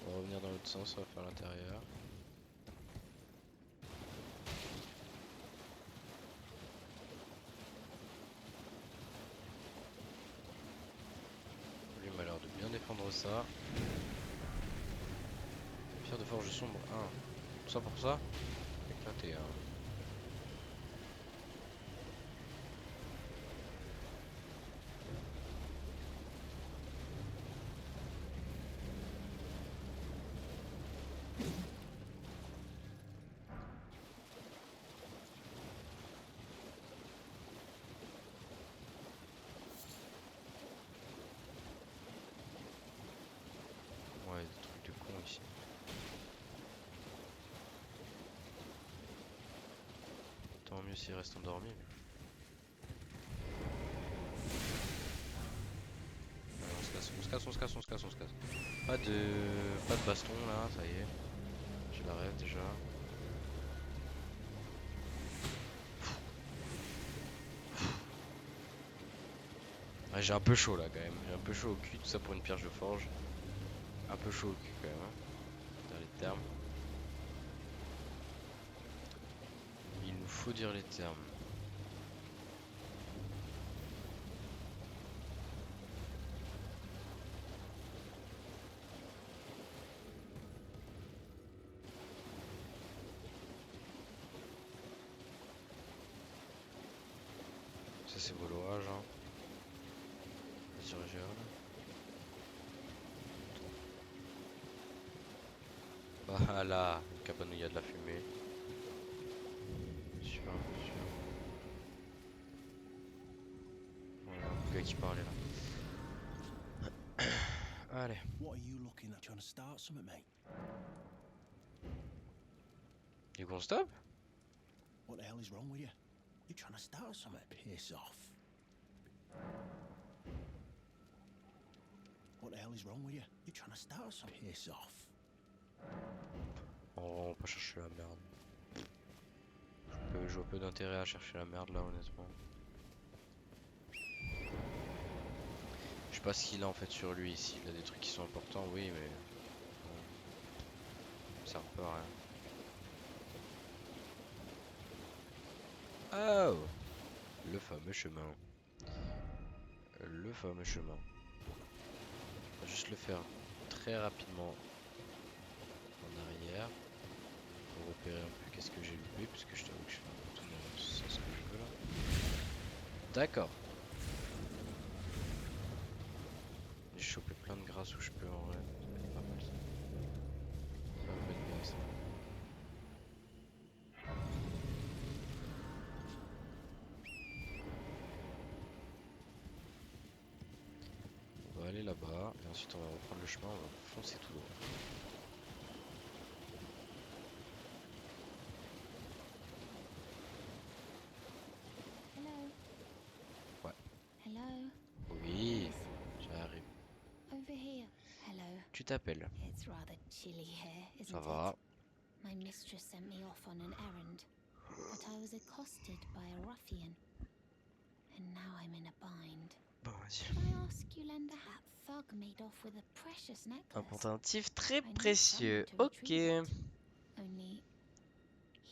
On va revenir dans l'autre sens, on va faire l'intérieur. Lui m'a l'air de bien défendre ça. Pierre de forge sombre 1. Tout ça pour ça? Éclaté hein. Ouais, des trucs de con ici. Tant mieux s'il reste endormi. On se casse, on se casse, on se casse, on se casse, on se casse. Pas de baston là, ça y est. Je la rêve déjà. Ouais, j'ai un peu chaud là quand même. J'ai un peu chaud au cul, tout ça pour une pierre de forge. Un peu chaud au cul quand même. Hein. Dans les termes. Il nous faut dire les termes. Ça c'est beau l'orage hein. Sur les géoles. Voilà, le cabanon il y a de la fumée. Super, super. Voilà, un gars qui parlait là. Allez. What are you looking at? Trying to start something, mate? You gonna stop? What the hell is wrong with you? You trying to start something? Piss off. What the hell is wrong with you? You trying to start something? Piss off. On va pas chercher la merde. Je vois peu d'intérêt à chercher la merde là honnêtement. Je sais pas ce qu'il a en fait sur lui, s'il a des trucs qui sont importants, oui mais... Bon, ça sert pas à rien. Oh, le fameux chemin. Le fameux chemin. On va juste le faire très rapidement en arrière. Pour repérer un peu qu'est-ce que j'ai loupé, puisque je t'avoue que je fais un peu tout dans le sens que je veux là. D'accord. J'ai chopé plein de grâce où je peux en vrai. Ça va être pas mal ça. Ça va être bien ça. On va aller là-bas et ensuite on va reprendre le chemin, on va foncer tout droit. Hello. Ouais. Hello. Oui, j'arrive. Over here. Hello. Tu t'appelles. It's rather chilly here, isn't Ça va. it? My mistress sent me off on an errand, but I was accosted by a ruffian, and now I'm in a bind. Bon, vas-y. Could I ask you lend a hat? Thug made off with a precious Un necklace. pendentif très I need précieux. someone to Ok. retrieve it. Only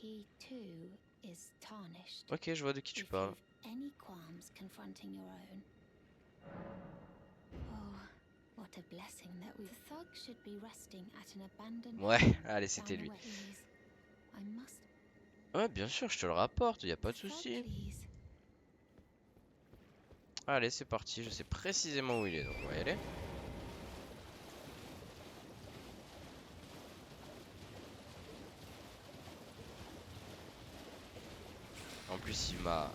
he too is tarnished. Ok, je vois de qui tu If parles. you've any qualms confronting your own. Oh, what a blessing that we. The thug should be resting at an abandoned Ouais, home allez, down c'était lui. where he is. I must. Ouais, bien sûr, je te le rapporte, y a pas de Thug, souci. please. Allez, c'est parti, je sais précisément où il est, donc on va y aller. En plus, il m'a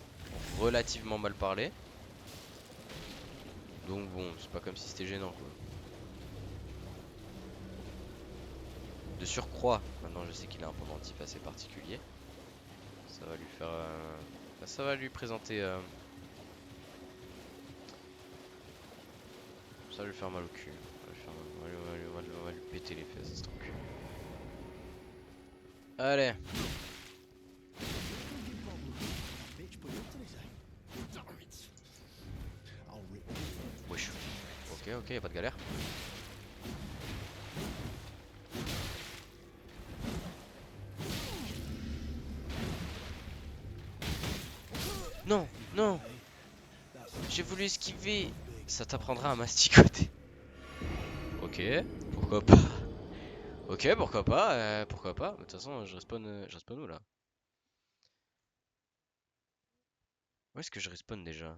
relativement mal parlé. Donc bon, c'est pas comme si c'était gênant quoi. De surcroît, maintenant je sais qu'il a un pendentif assez particulier. Ça va lui faire... ça va lui présenter... Ça va lui faire mal au cul. On va lui péter les fesses, c'est tranquille. Allez. Bitch put you up to this, eh? Damn it. I'll rip you. Wesh. ok, y'a pas de galère. Non, non, j'ai voulu esquiver. Ça t'apprendra à masticoter. Ok, pourquoi pas. Ok, pourquoi pas, pourquoi pas. De toute façon, je respawn où là? Où est-ce que je respawn déjà?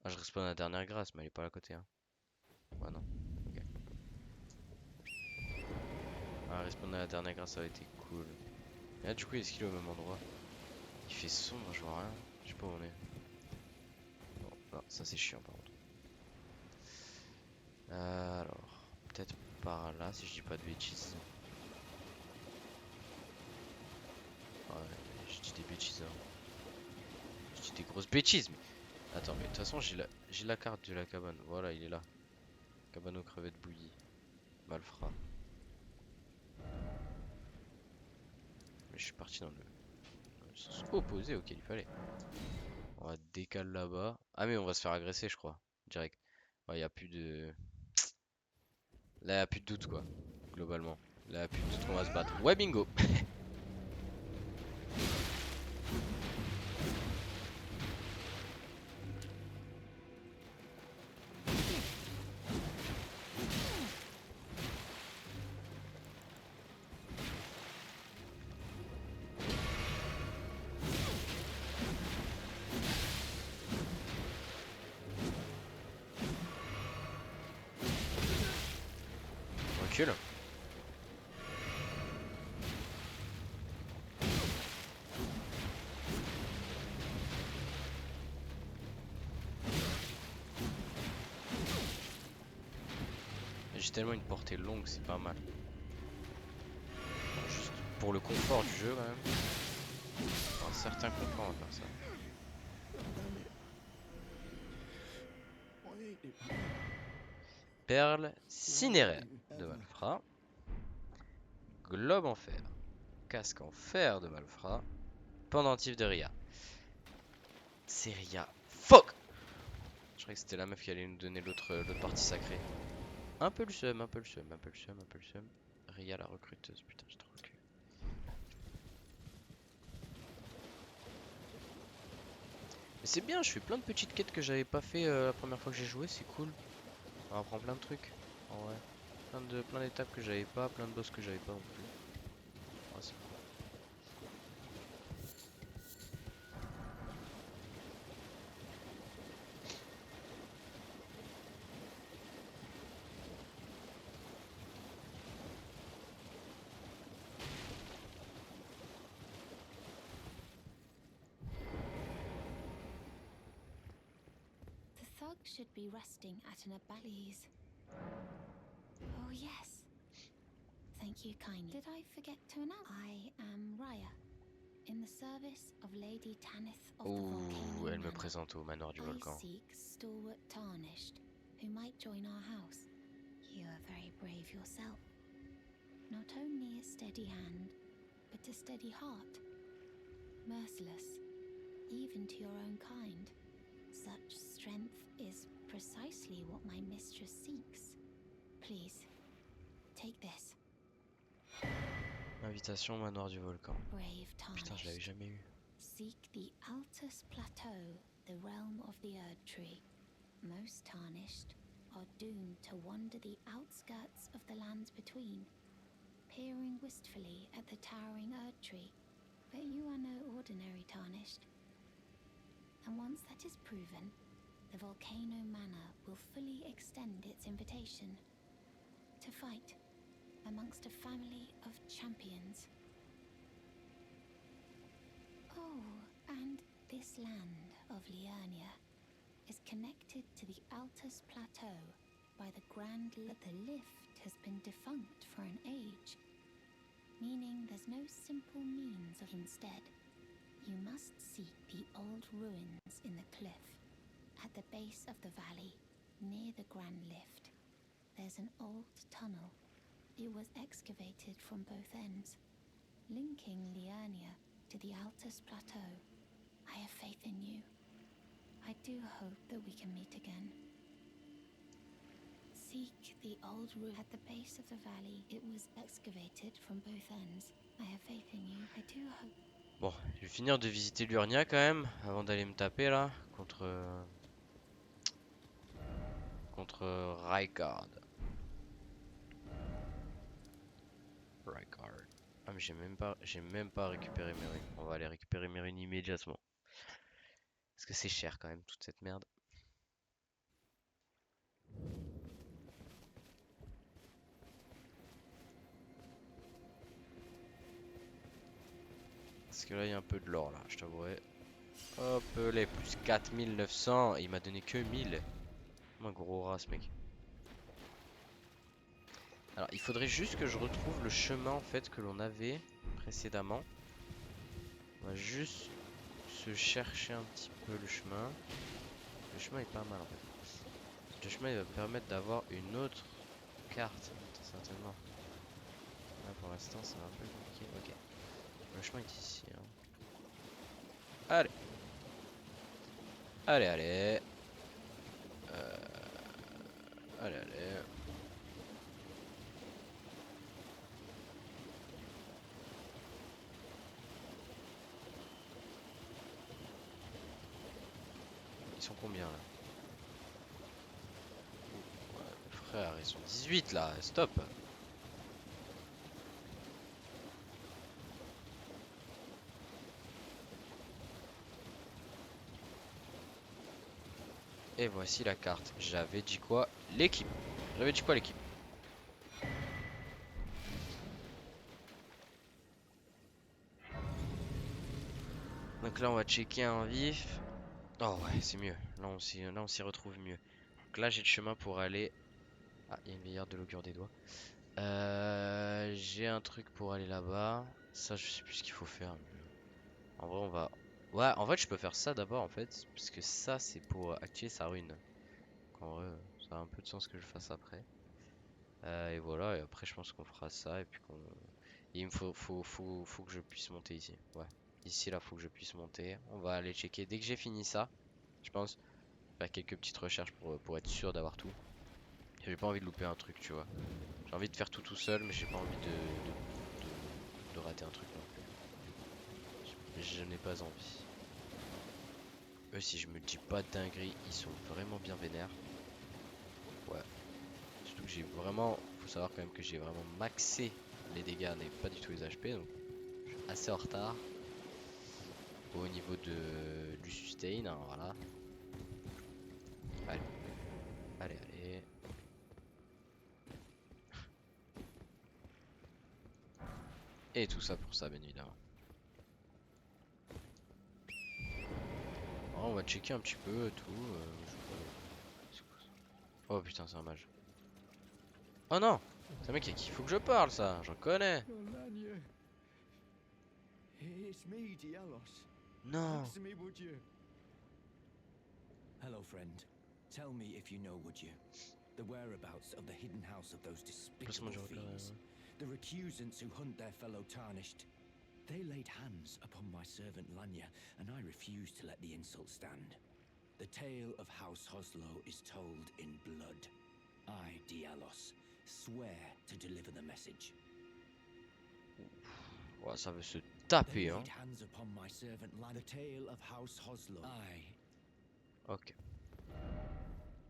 Ah, je respawn à la dernière grâce, mais elle est pas à côté, hein. Ouais, non. Ok. Ah, respawn à la dernière grâce, ça aurait été cool. Et là, du coup, est-ce qu'il est au même endroit? Il fait sombre, je vois rien. Je sais pas où on est. Bon, non, ça c'est chiant par contre. Alors, peut-être par là, si je dis pas de bêtises. Ouais, je dis des bêtises, hein. Je dis des grosses bêtises, mais... Attends, mais de toute façon, j'ai la carte de la cabane. Voilà, il est là. Cabane aux crevettes bouillies. Malfrat. Mais je suis parti dans le sens opposé auquel il fallait. On va décaler là-bas. Ah, mais on va se faire agresser, je crois. Direct. Ouais, y a plus de... Là, y a plus de doute, quoi. Globalement. Là, y a plus de doute qu'on va se battre. Ouais, bingo. Recule. J'ai tellement une portée longue, c'est pas mal. Bon, juste pour le confort du jeu, quand même. Pour un certain confort, on va faire ça. Perle cinéraire de Malfrat. Globe en fer. Casque en fer de Malfrat. Pendentif de Ria. C'est Ria. Fuck! Je croyais que c'était la meuf qui allait nous donner l'autre partie sacrée. Un peu le seum, un peu le seum, un peu le seum, un peu le seum. Ria la recruteuse, putain, j'ai trop reculé. Mais c'est bien, je fais plein de petites quêtes que j'avais pas fait la première fois que j'ai joué, c'est cool. On apprend plein de trucs, en vrai. Plein d'étapes que j'avais pas, plein de boss que j'avais pas non plus. Ouais, c'est cool. The thug should be resting at an abali's. Oh, yes. Thank you kindly. Did I forget to announce? I am Raya, in the service of Lady Tanith of the Volcano Ouh, elle me Manor. présente au manoir du I volcan. seek stalwart Tarnished, who might join our house. You are very brave yourself. Not only a steady hand, but a steady heart. Merciless, even to your own kind. Such strength is precisely what my mistress seeks. Please, take this. Invitation au manoir du volcan. Brave Putain, je l'avais Tarnished. jamais eu. Seek the Altus Plateau, the realm of the Erd Tree. Most Tarnished are doomed to wander the outskirts of the lands between, peering wistfully at the towering Erd Tree. But you are no ordinary Tarnished. And once that is proven, the Volcano Manor will fully extend its invitation to fight amongst a family of champions. Oh, and this land of Liurnia is connected to the Altus Plateau by the Grand Lift. The lift has been defunct for an age, meaning there's no simple means of instead. You must seek the old ruins in the cliff at the base of the valley near the Grand Lift. There's an old tunnel. It was excavated from both ends, linking Liurnia to the Altus Plateau. I have faith in you. I do hope that we can meet again. seek the old route at the base of the valley. It was excavated from both ends. I have faith in you. I do hope. Bon, je vais finir de visiter Liurnia quand même, avant d'aller me taper là, contre Rykard. Rykard. Ah mais j'ai même pas récupéré mes runes. On va aller récupérer mes runes immédiatement. Parce que c'est cher quand même, toute cette merde. Parce que là il y a un peu de l'or là, je t'avouerai. Hop, les plus 4900. Il m'a donné que 1000. Un gros rat ce mec. Alors il faudrait juste que je retrouve le chemin en fait que l'on avait précédemment. On va juste se chercher un petit peu le chemin. Le chemin est pas mal en fait. Le chemin il va me permettre d'avoir une autre carte certainement. Là pour l'instant c'est un peu compliqué. Ok. Le chemin est ici. Hein. Allez. Allez, allez. Allez, allez. Ils sont combien là? Ouais, frère, ils sont 18 là, stop. Et voici la carte. J'avais dit quoi? L'équipe. J'avais dit quoi l'équipe? Donc là on va checker un vif. Oh ouais c'est mieux. Là on s'y retrouve mieux. Donc là j'ai le chemin pour aller. Ah il y a une meilleure de l'augure des doigts. J'ai un truc pour aller là-bas. Ça je sais plus ce qu'il faut faire. En vrai on va. Ouais en fait je peux faire ça d'abord en fait. Parce que ça c'est pour activer sa rune. Donc en vrai ça a un peu de sens que je fasse après. Et voilà et après je pense qu'on fera ça et puis qu'on. Il me faut que je puisse monter ici. Ouais. Ici là faut que je puisse monter. On va aller checker. Dès que j'ai fini ça, je pense faire quelques petites recherches pour être sûr d'avoir tout. J'ai pas envie de louper un truc, tu vois. J'ai envie de faire tout seul, mais j'ai pas envie de rater un truc non plus. Je n'ai pas envie. Eux, si je me dis pas de dinguerie, ils sont vraiment bien vénères. Ouais. Surtout que j'ai vraiment. Faut savoir quand même que j'ai vraiment maxé les dégâts, mais pas du tout les HP. Donc je suis assez en retard. Au niveau du sustain, hein, voilà. Allez. Allez, allez. Et tout ça pour ça, bien évidemment. Alors, on va checker un petit peu tout. Oh putain, c'est un mage. Oh non! C'est un mec à qui il faut que je parle, ça. J'en connais. Yolania. It's me, Dialos. Non. Answer me, would you? Hello, friend. Tell me if you know, would you? The whereabouts of the hidden house of those despicable fiends. The recusants who hunt their fellow tarnished. They laid hands upon my servant Lanya, and I refused to let the insult stand. The tale of House Hoslow is told in blood. I, Dialos, swear to deliver the message. Ouais, ça veut se taper, hein. Hands upon my servant Lanya. The tale of House Hoslow. Ok.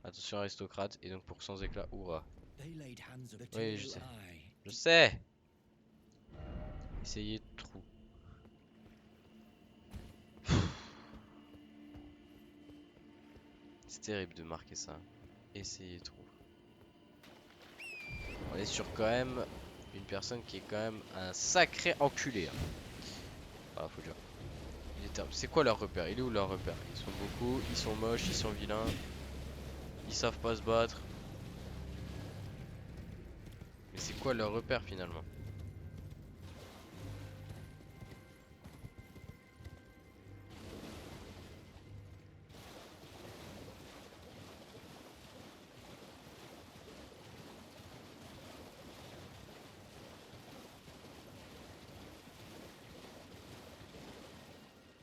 Attention aristocrate, et donc pour sans éclat, hurrah. Oui, je sais. Je sais. Essayez trou. C'est terrible de marquer ça. Essayez trou. On est sur quand même une personne qui est quand même un sacré enculé. Hein. Voilà, faut dire. C'est quoi leur repère? Il est où leur repère? Ils sont beaucoup, ils sont moches, ils sont vilains. Ils savent pas se battre. Mais c'est quoi leur repère finalement?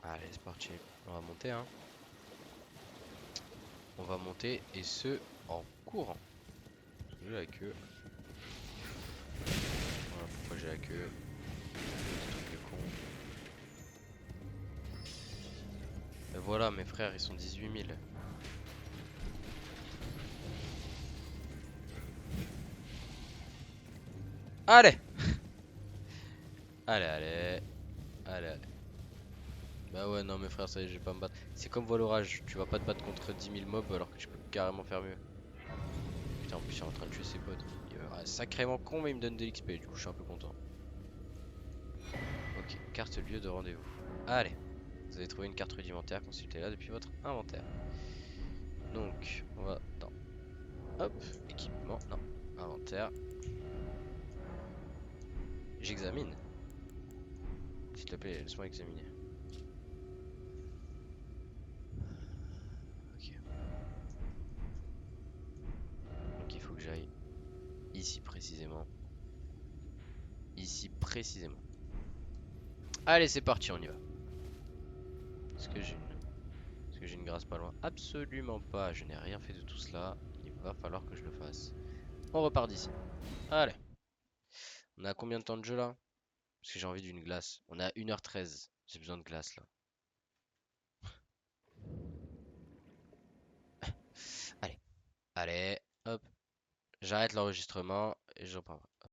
Allez, c'est parti. On va monter, hein. On va monter et ce en courant. j'ai la queue? Voilà pourquoi j'ai la queue. Ce truc de con. Et voilà, mes frères, ils sont 18 000. Allez! Allez, allez. Allez, allez. Bah ouais, non, mes frères, ça y est, je vais pas me battre. C'est comme Volorage, tu vas pas te battre contre 10 000 mobs alors que tu peux carrément faire mieux. Putain, en plus, il est en train de tuer ses potes. Il me reste sacrément con, mais il me donne de l'XP, du coup, je suis un peu content. Ok, carte lieu de rendez-vous. Allez, vous avez trouvé une carte rudimentaire, consultez-la depuis votre inventaire. Donc, on va dans. Hop, équipement, non, inventaire. J'examine. S'il te plaît, laisse-moi examiner. Ok. Donc il faut que j'aille ici précisément. Ici précisément. Allez, c'est parti, on y va. Est-ce que j'ai une... Est-ce que j'ai une grâce pas loin? Absolument pas, je n'ai rien fait de tout cela. Il va falloir que je le fasse. On repart d'ici. Allez. On a combien de temps de jeu là? Parce que j'ai envie d'une glace. On est à 1h13. J'ai besoin de glace là. Allez. Allez. Hop. J'arrête l'enregistrement et je reprends.